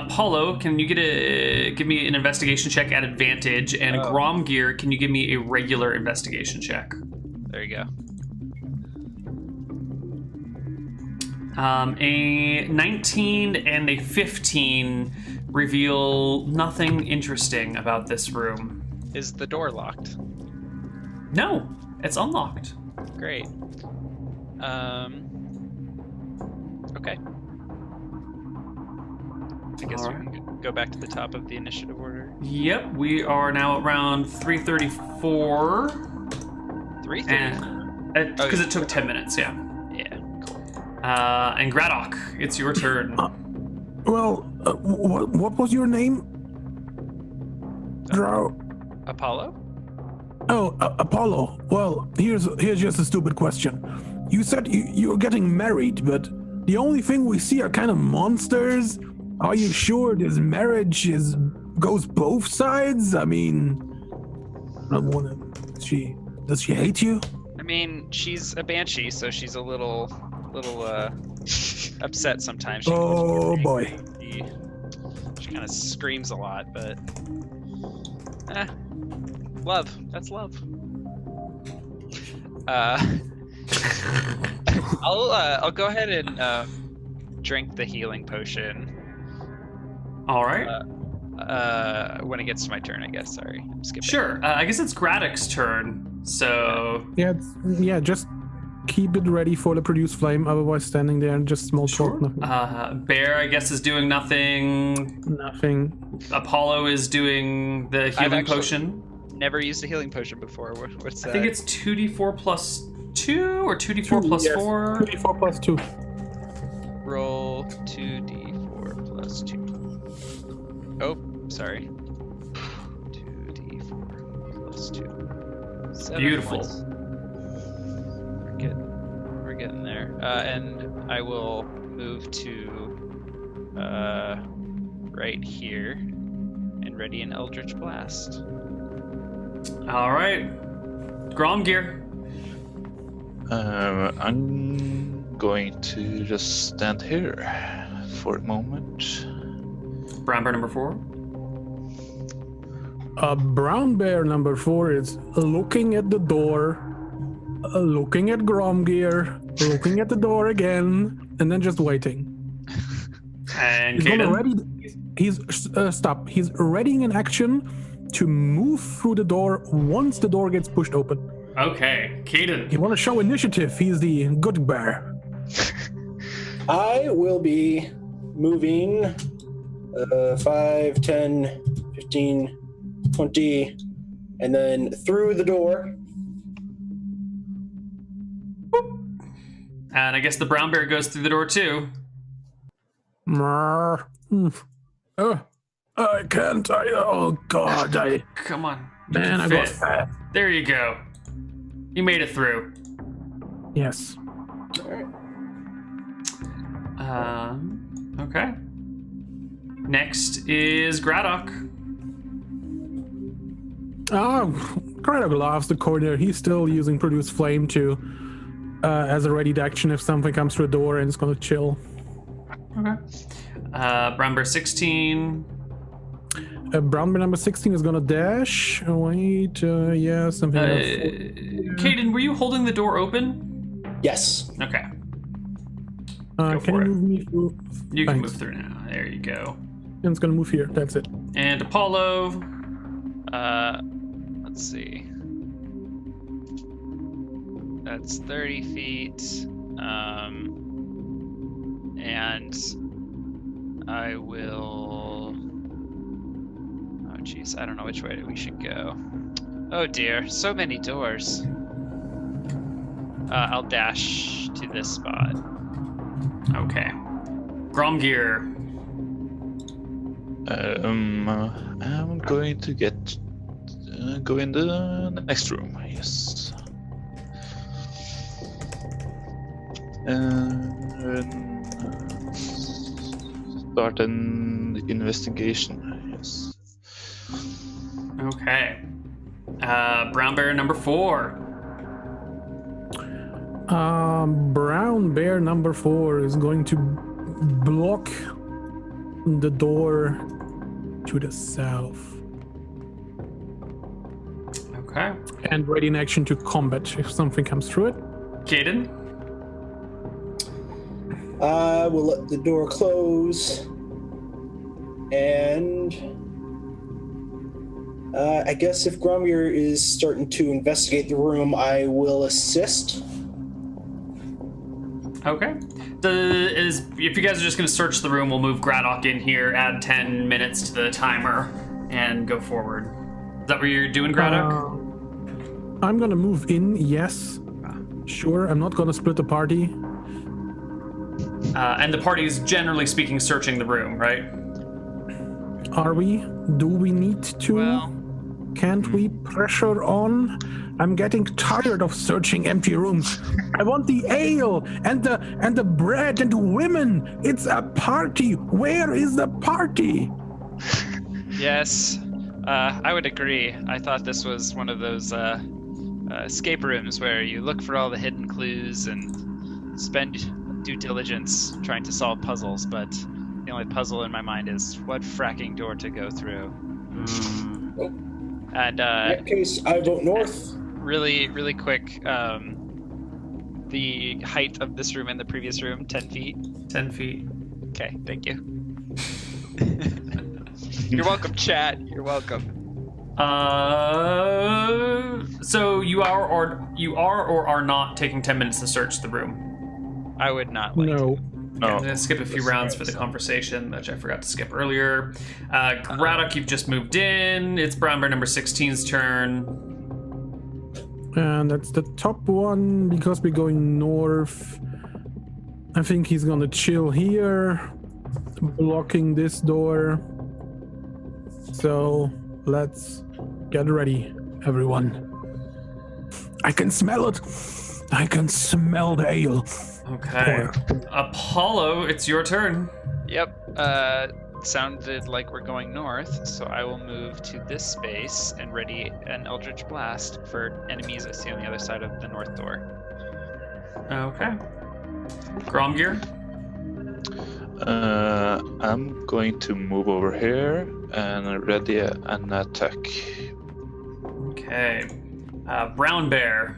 you give me an investigation check at advantage, and Gromgear, can you give me a regular investigation check? There you go. A 19 and a 15 reveal nothing interesting about this room. Is the door locked? No, it's unlocked. Great. Okay. I guess All we can go back to the top of the initiative order. Yep, we are now around 3:34. 3:30. Because it took 10 minutes, yeah. Yeah, cool. And Gradok, it's your turn. What was your name? Drow. Apollo? Oh, Apollo. Well, here's just a stupid question. You said you're getting married, but the only thing we see are kind of monsters. Are you sure this marriage goes both sides? I mean, I don't wanna. Does she hate you? I mean, she's a banshee, so she's a little upset sometimes. Oh boy. She kind of screams a lot, but love. That's love. I'll go ahead and drink the healing potion. All right. When it gets to my turn, I guess. Sorry, I'm skipping. Sure. I guess it's Gradok's turn. So. Yeah, just keep it ready for the produce flame. Otherwise, standing there and just small talk. Sure. Nothing. Bear, I guess, is doing nothing. Nothing. Apollo is doing the healing potion. Never used a healing potion before. What's that? I think it's 2d4 plus 2 or 2d4 plus 4. 2d4 plus 2. Roll 2d4 plus 2. Oh, sorry. 2d4 plus 2. 7 Beautiful. points. We're getting there. And I will move to right here and ready an Eldritch Blast. All right. Gromgear. I'm going to just stand here for a moment. Brown bear number 4. Brown bear number 4 is looking at the door, looking at Gromgear, looking at the door again, and then just waiting. And He's gonna Caden. stop. He's readying an action to move through the door once the door gets pushed open. Okay. Caden. You want to show initiative? He's the good bear. I will be moving 5, 10, 15, 20, and then through the door. And I guess the brown bear goes through the door too. I can't. Oh God! Come on. Man, I got fat. There you go. You made it through. Yes. All right. Okay. Next is Gradok. Craddock laughs the corner. He's still using Produce Flame to as a ready action if something comes through the door, and it's gonna chill. Okay. Brown bear 16. Brown bear number 16 is gonna dash. Wait, yeah, something else. Caden, were you holding the door open? Yes. Okay. Can for you it. move me through? You can Thanks. move through now. There you go. And it's gonna move here. That's it. And Apollo. Let's see. That's 30 feet. And I will. Oh, jeez. I don't know which way we should go. Oh, dear. So many doors. I'll dash to this spot. Okay. Gromgear. I'm going to go in the next room. Yes. And start an investigation. Yes. Okay. Brown bear number 4. Brown bear number 4 is going to block the door to the south Okay. and ready in action to combat if something comes through it. Caden. We'll let the door close. And I guess if Gromir is starting to investigate the room, I will assist. Okay. If you guys are just going to search the room, we'll move Graddock in here, add 10 minutes to the timer, and go forward. Is that what you're doing, Graddock? I'm gonna move in, yes. Sure, I'm not gonna split the party. And the party is generally speaking searching the room, right? Are we? Do we need to? Well, Can't we pressure on? I'm getting tired of searching empty rooms. I want the ale and the bread and the women. It's a party. Where is the party? yes, I would agree. I thought this was one of those escape rooms where you look for all the hidden clues and spend due diligence trying to solve puzzles, but the only puzzle in my mind is what fracking door to go through. And In that case, I vote north. really quick, the height of this room and the previous room, 10 feet. 10 feet. Okay, thank you. You're welcome, chat. You're welcome. So you are or are not taking 10 minutes to search the room. I would not like No. I'm gonna skip a few rounds for the conversation, which I forgot to skip earlier. Graddock, you've just moved in. It's Brown Bear number 16's turn. And that's the top one because we're going north. I think he's gonna chill here, blocking this door. So let's get ready, everyone. I can smell it. I can smell the ale. Okay. Apollo, it's your turn. Yep. Sounded like we're going north, so I will move to this space and ready an Eldritch Blast for enemies I see on the other side of the north door. Okay. Gromgear? I'm going to move over here and ready an attack. Okay. Brown Bear.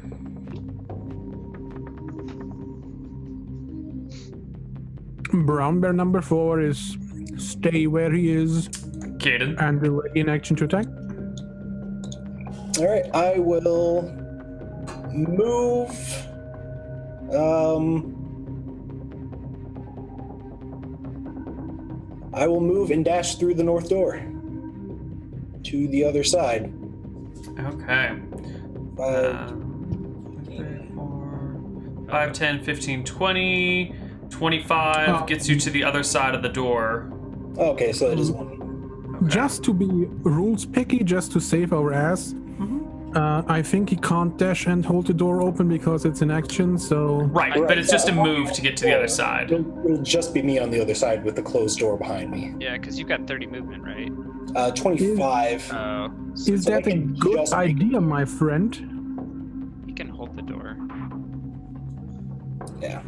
Brown Bear number 4 is stay where he is Caden. and be ready in action to attack. All right, I will move. I will move and dash through the north door to the other side. Okay. 5, 10, 15, 20. 25 gets you to the other side of the door. Okay, so that is one. Okay. Just to be rules picky, just to save our ass, I think he can't dash and hold the door open because it's an action, so... Right, but it's just a move to get to the other side. It'll just be me on the other side with the closed door behind me. Yeah, because you've got 30 movement, right? 25. Oh, Is so that I a can good just- idea, my friend? you can hold the door. Yeah.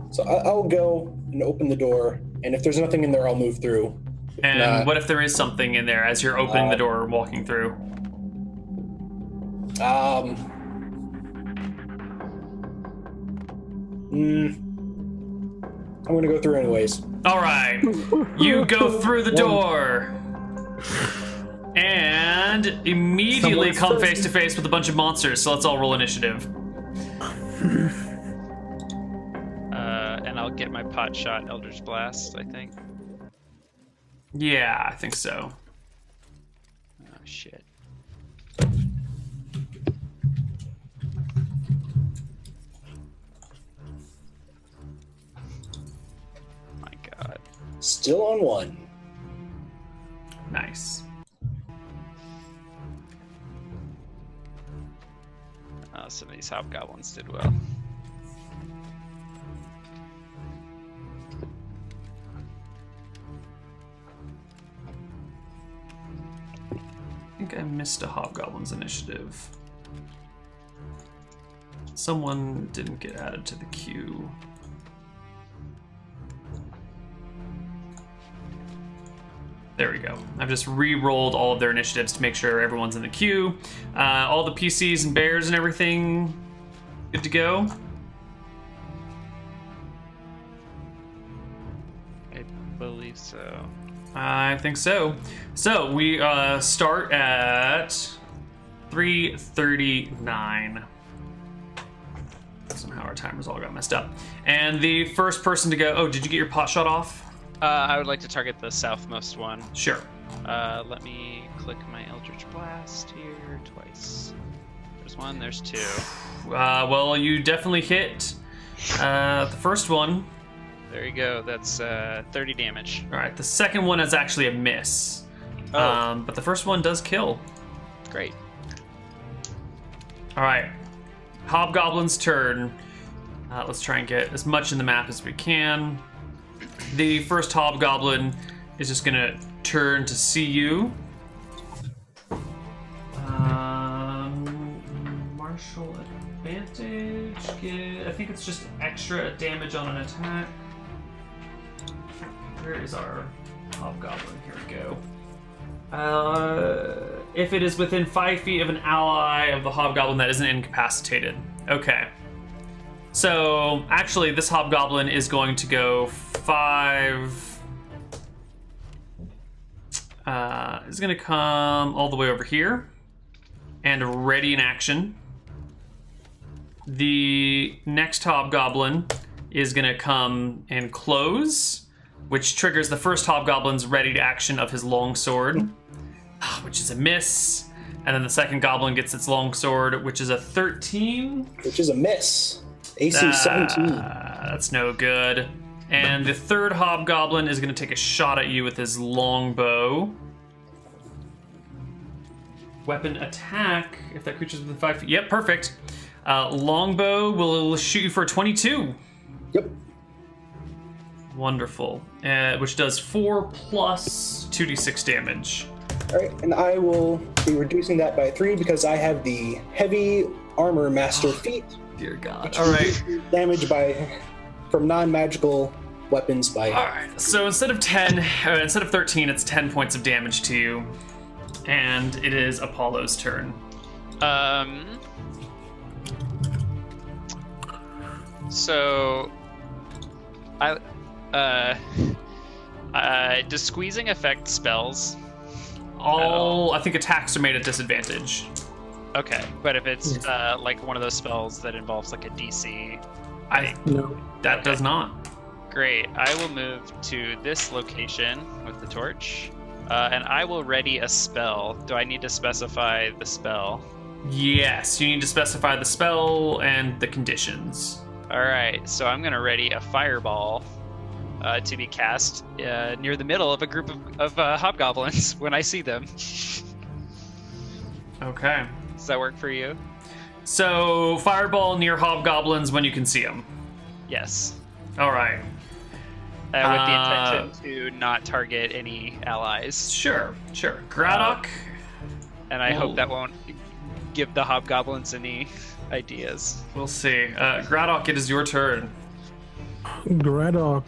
So I'll go and open the door, and if there's nothing in there, I'll move through. And Nah. what if there is something in there as you're opening the door or walking through? I'm gonna go through anyways. All right. You go through the door. And immediately Someone's come thirsty. face to face with a bunch of monsters, so let's all roll initiative. And I'll get my pot shot Eldritch Blast, I think. Yeah, I think so. Oh, shit. My god. Still on one. Nice. Oh, some of these hobgoblins did well. I think I missed a Hobgoblin's initiative. Someone didn't get added to the queue. There we go. I've just re-rolled all of their initiatives to make sure everyone's in the queue. All the PCs and bears and everything good to go. I believe so. I think so. So we start at 3:39. Somehow our our timers all got messed up. And the first person to go. Oh, did you get your pot shot off? I would like to target the southmost one. Sure. Let me click my Eldritch Blast here twice. There's one, there's two. Well, you definitely hit the first one. There you go. That's 30 damage. All right. The second one is actually a miss. Oh. But the first one does kill. Great. All right. Hobgoblin's turn. Let's try and get as much in the map as we can. The first Hobgoblin is just going to turn to see you. Martial advantage. I think it's just extra damage on an attack. Where is our Hobgoblin? Here we go. If it is within 5 feet of an ally of the Hobgoblin that isn't incapacitated. Okay. So, actually, this Hobgoblin is going to go 5... is going to come all the way over here. And ready in action. The next Hobgoblin is going to come and close, which triggers the first Hobgoblin's ready to action of his longsword, which is a miss. And then the second goblin gets its longsword, which is a 13. Which is a miss. AC 17. That's no good. And the third Hobgoblin is going to take a shot at you with his longbow. Weapon attack, if that creature's within 5 feet. Yep, perfect. Longbow will shoot you for a 22. Yep. Wonderful. Which does 4 plus 2d6 damage. All right, and I will be reducing that by 3 because I have the heavy armor master feat. Dear God. Which All right. reduces damage from non-magical weapons by. All right. So instead of 13, it's 10 points of damage to you, and it is Apollo's turn. So, does squeezing affect spells? I think attacks are made at disadvantage. Okay, but if it's like one of those spells that involves like a DC, No. That does not. Great. I will move to this location with the torch, and I will ready a spell. Do I need to specify the spell? Yes, you need to specify the spell and the conditions. All right, so I'm going to ready a fireball to be cast near the middle of a group of hobgoblins when I see them. Okay. Does that work for you? So, fireball near hobgoblins when you can see them. Yes. All right. With the intention to not target any allies. Sure. Graddock. And I hope that won't give the hobgoblins any ideas. We'll see. Graddock, it is your turn. Graddock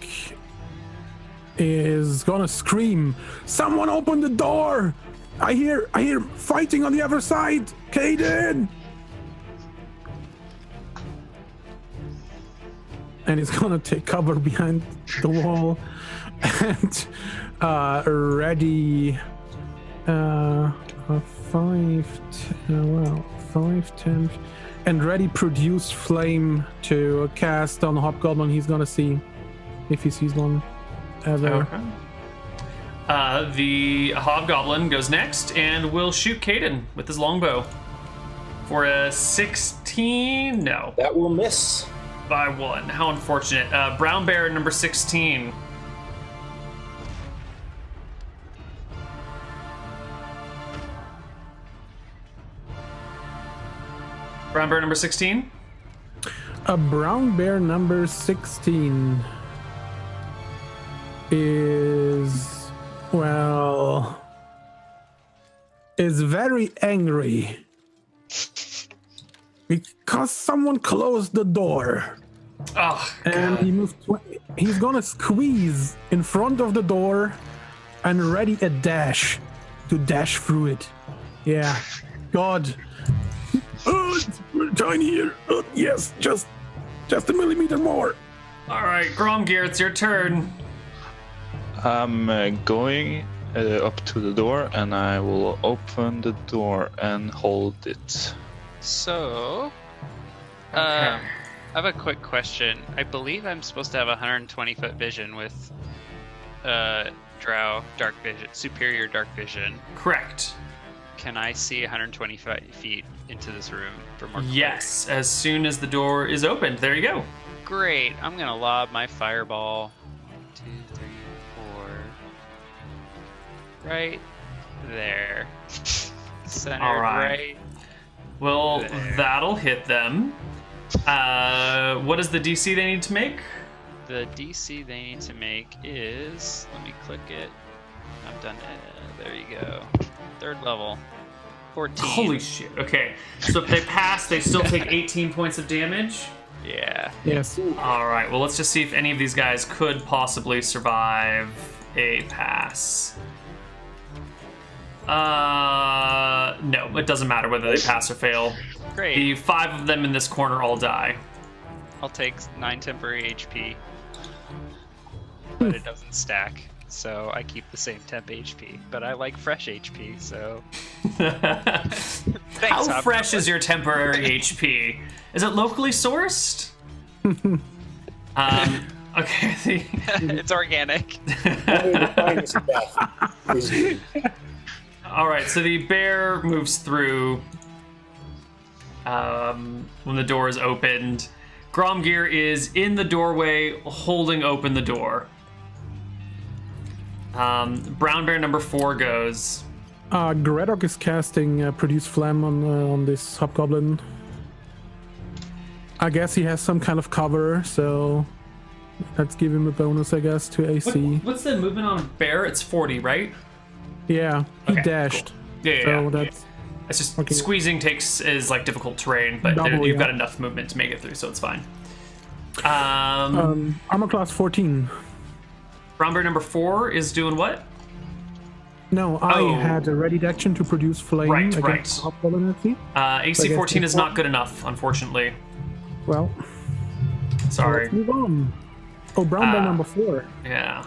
is gonna scream, "Someone open the door! I hear fighting on the other side! Caden!" And he's gonna take cover behind the wall and ready 5, 10, and ready produce flame to cast on Hobgoblin. He's gonna see if he sees one ever. Okay. The hobgoblin goes next and will shoot Caden with his longbow for a 16. No, That will miss. by 1. How unfortunate. Brown bear number 16. Brown bear number 16. A brown bear number 16 is very angry because someone closed the door. Oh, And he's gonna squeeze in front of the door and ready a dash to dash through it. Yeah. God. Oh, it's tiny here. Oh, yes, just a millimeter more. all right, Gromgear, it's your turn. I'm going up to the door and I will open the door and hold it. So, Okay. I have a quick question. I believe I'm supposed to have 120-foot vision with Drow dark vision, superior dark vision. Correct. Can I see 125 feet into this room for more? Yes, as soon as the door is opened. There you go. Great. I'm gonna lob my fireball. 1, 2, 3, 4. Right there. Centered All right. right. Well, There. that'll hit them. What is the DC they need to make? The DC they need to make is, let me click it. I've done it. There you go. 3rd level. 14. Holy shit. Okay. So if they pass, they still take 18 points of damage. Yeah. Yes. All right. Well, let's just see if any of these guys could possibly survive a pass. No, it doesn't matter whether they pass or fail. Great. The 5 of them in this corner all die. I'll take 9 temporary HP. But it doesn't stack. So I keep the same temp HP. But I like fresh HP, so. Thanks, How Hop. fresh is your temporary HP? Is it locally sourced? Okay. It's organic. Only the finest death is good. All right. So the bear moves through. When the door is opened, Gromgear is in the doorway, holding open the door. Brown bear number 4 goes. Gredok is casting Produce Phlegm on this hobgoblin. I guess he has some kind of cover, so let's give him a bonus, I guess, to AC. What's the movement on bear? It's 40, right? Yeah, he Okay, dashed. Yeah. Yeah, So yeah. that's It's just Okay. squeezing is like difficult terrain, but Double, you've yeah. got enough movement to make it through, so it's fine. armor class 14. Brown bear number 4 is doing what? No, I Oh. had a ready action to produce flame Right, against right. the hobgoblin, I think. AC guess 14 is before- not good enough, unfortunately. Well, Sorry. let's move on. Oh, brown bear number 4. Yeah.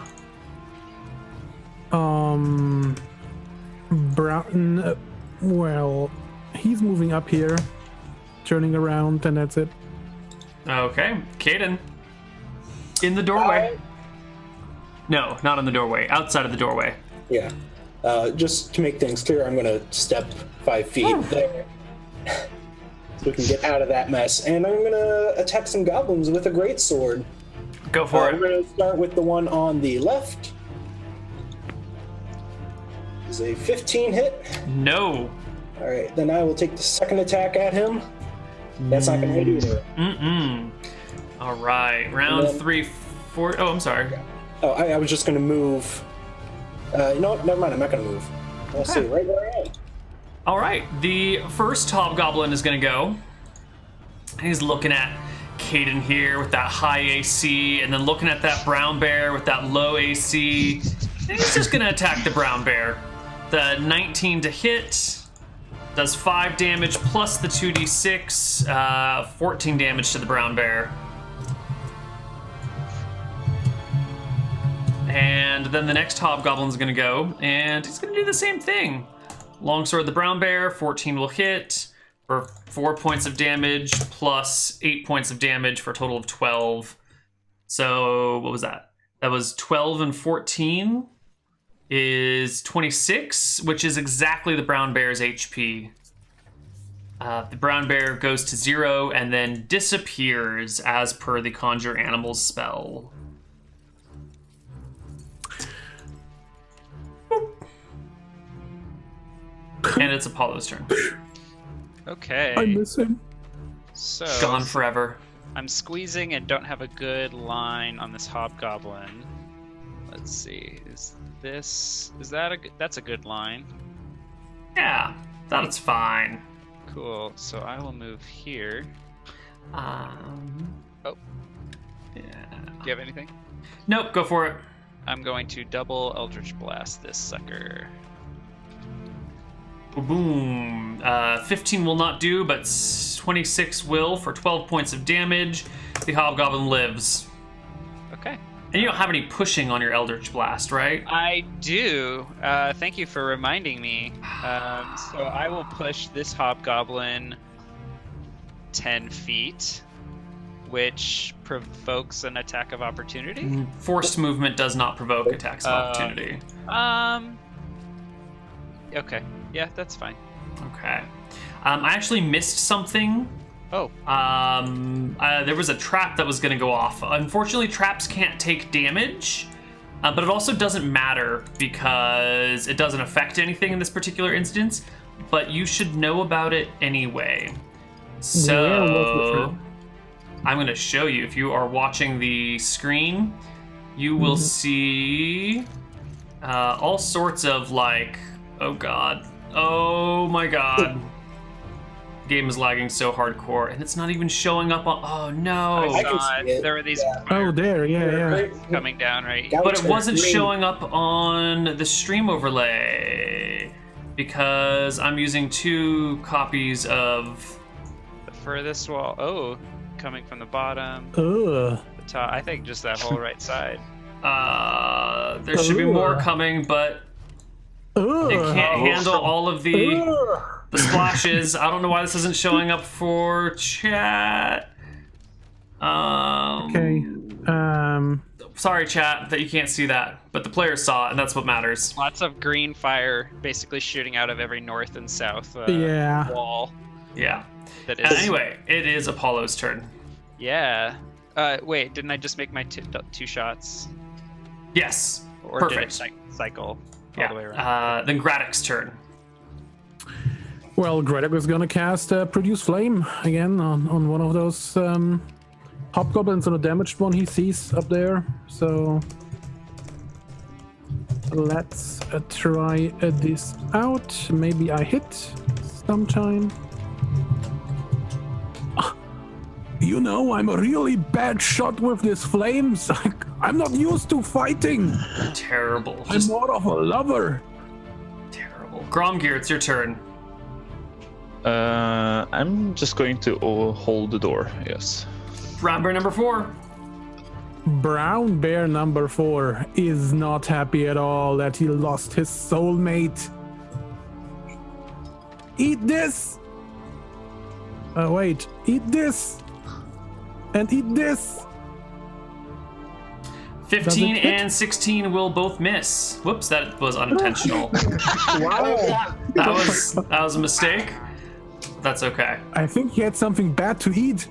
Brown. Well, he's moving up here, turning around, and that's it. Okay. Caden. In the doorway. No, not in the doorway. Outside of the doorway. Yeah. Just to make things clear, I'm going to step 5 feet there. So we can get out of that mess. And I'm going to attack some goblins with a greatsword. Go for I'm it. going to start with the one on the left. Is a 15 hit. No. All right, then I will take the second attack at him. That's not going to hit either. All right. Round And then- 3, 4. Oh, I'm sorry. Oh, I was just going to move. You know what? Never mind. I'm not going to move. I'll stay right where I am. All right. The first hobgoblin is going to go. And he's looking at Caden here with that high AC, and then looking at that brown bear with that low AC. And he's just going to attack the brown bear. The 19 to hit does 5 damage plus the 2d6, 14 damage to the brown bear. And then the next hobgoblin's gonna go, and he's gonna do the same thing. Longsword the brown bear, 14 will hit for 4 points of damage plus 8 points of damage for a total of 12. So what was that? That was 12 and 14 is 26, which is exactly the brown bear's HP. The brown bear goes to 0 and then disappears as per the Conjure Animals spell. And it's Apollo's turn. Okay. I miss him. So Gone forever. I'm squeezing and don't have a good line on this hobgoblin. Let's see. That's a good line. Yeah, that's fine. Cool. So I will move here. Yeah. Do you have anything? Nope, go for it. I'm going to double Eldritch Blast this sucker. Boom. 15 will not do, but 26 will for 12 points of damage. The hobgoblin lives. Okay. And you don't have any pushing on your Eldritch Blast, right? I do. Thank you for reminding me. So I will push this hobgoblin 10 feet which provokes an attack of opportunity. Forced movement does not provoke attacks of opportunity. Okay. Yeah, that's fine. Okay. I actually missed something. Oh. There was a trap that was going to go off. Unfortunately, traps can't take damage, but it also doesn't matter because it doesn't affect anything in this particular instance, but you should know about it anyway. So, I'm going to show you. If you are watching the screen, you will see all sorts of like, oh god, oh my god. Game is lagging so hardcore, and it's not even showing up on. Oh no! I saw it. There were these. Oh, there, yeah. Coming down, right? But it wasn't showing up on the stream overlay because I'm using 2 copies of The furthest wall. Oh, coming from the bottom. Ugh. The top. I think just that whole right side. There should be more coming, but it can't handle all of the splashes. I don't know why this isn't showing up for chat. Okay. Sorry, chat, that you can't see that, but the players saw it, and that's what matters. Lots of green fire basically shooting out of every north and south wall. Yeah. That is. Anyway, it is Apollo's turn. Yeah. Wait, didn't I just make my 2 shots? Yes. Or Perfect. did it cycle all the way around? Yeah. Then Graddock's turn. Well, Graddock is gonna cast Produce Flame again on one of those hobgoblins, on a damaged one he sees up there. So let's try this out. Maybe I hit sometime. You know, I'm a really bad shot with this flames. I'm not used to fighting. Terrible. I'm more of a lover. Terrible. Gromgear, it's your turn. I'm just going to hold the door, yes. Brown bear number 4. Brown bear number 4 is not happy at all that he lost his soulmate. Eat this! Wait, eat this! And eat this! 15 and 16 will both miss. Whoops, that was unintentional. Wow! That was a mistake. That's okay. I think he had something bad to eat.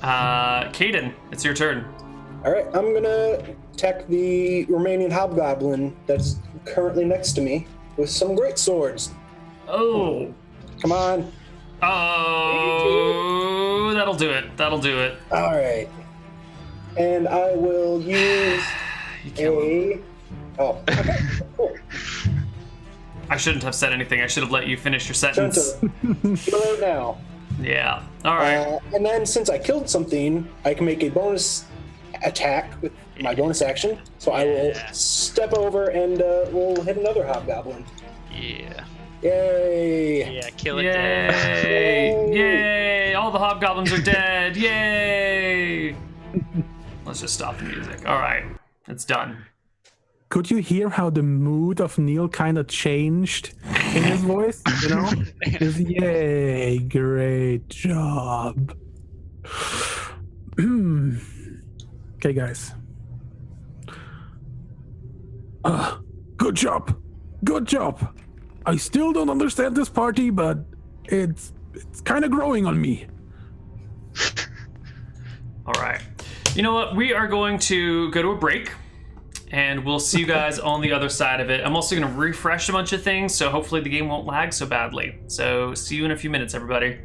Caden, it's your turn. All right, I'm gonna attack the remaining hobgoblin that's currently next to me with some great swords. Oh. Come on. Oh, that'll do it. That'll do it. All right. And I will use Oh, okay, cool. I shouldn't have said anything. I should have let you finish your sentence. Too late now. Yeah. All right. And then since I killed something, I can make a bonus attack with my bonus action. So I will step over and we'll hit another hobgoblin. Yeah. Yay! Yeah, kill it Yay! dead. Yay! All the hobgoblins are dead. Yay! Let's just stop the music. All right. It's done. Could you hear how the mood of Neal kind of changed in his voice? You know? Just, yay, great job. Okay, guys. Good job. Good job. I still don't understand this party, but it's kind of growing on me. All right. You know what? We are going to go to a break. And we'll see you guys on the other side of it. I'm also going to refresh a bunch of things, so hopefully the game won't lag so badly. So see you in a few minutes, everybody.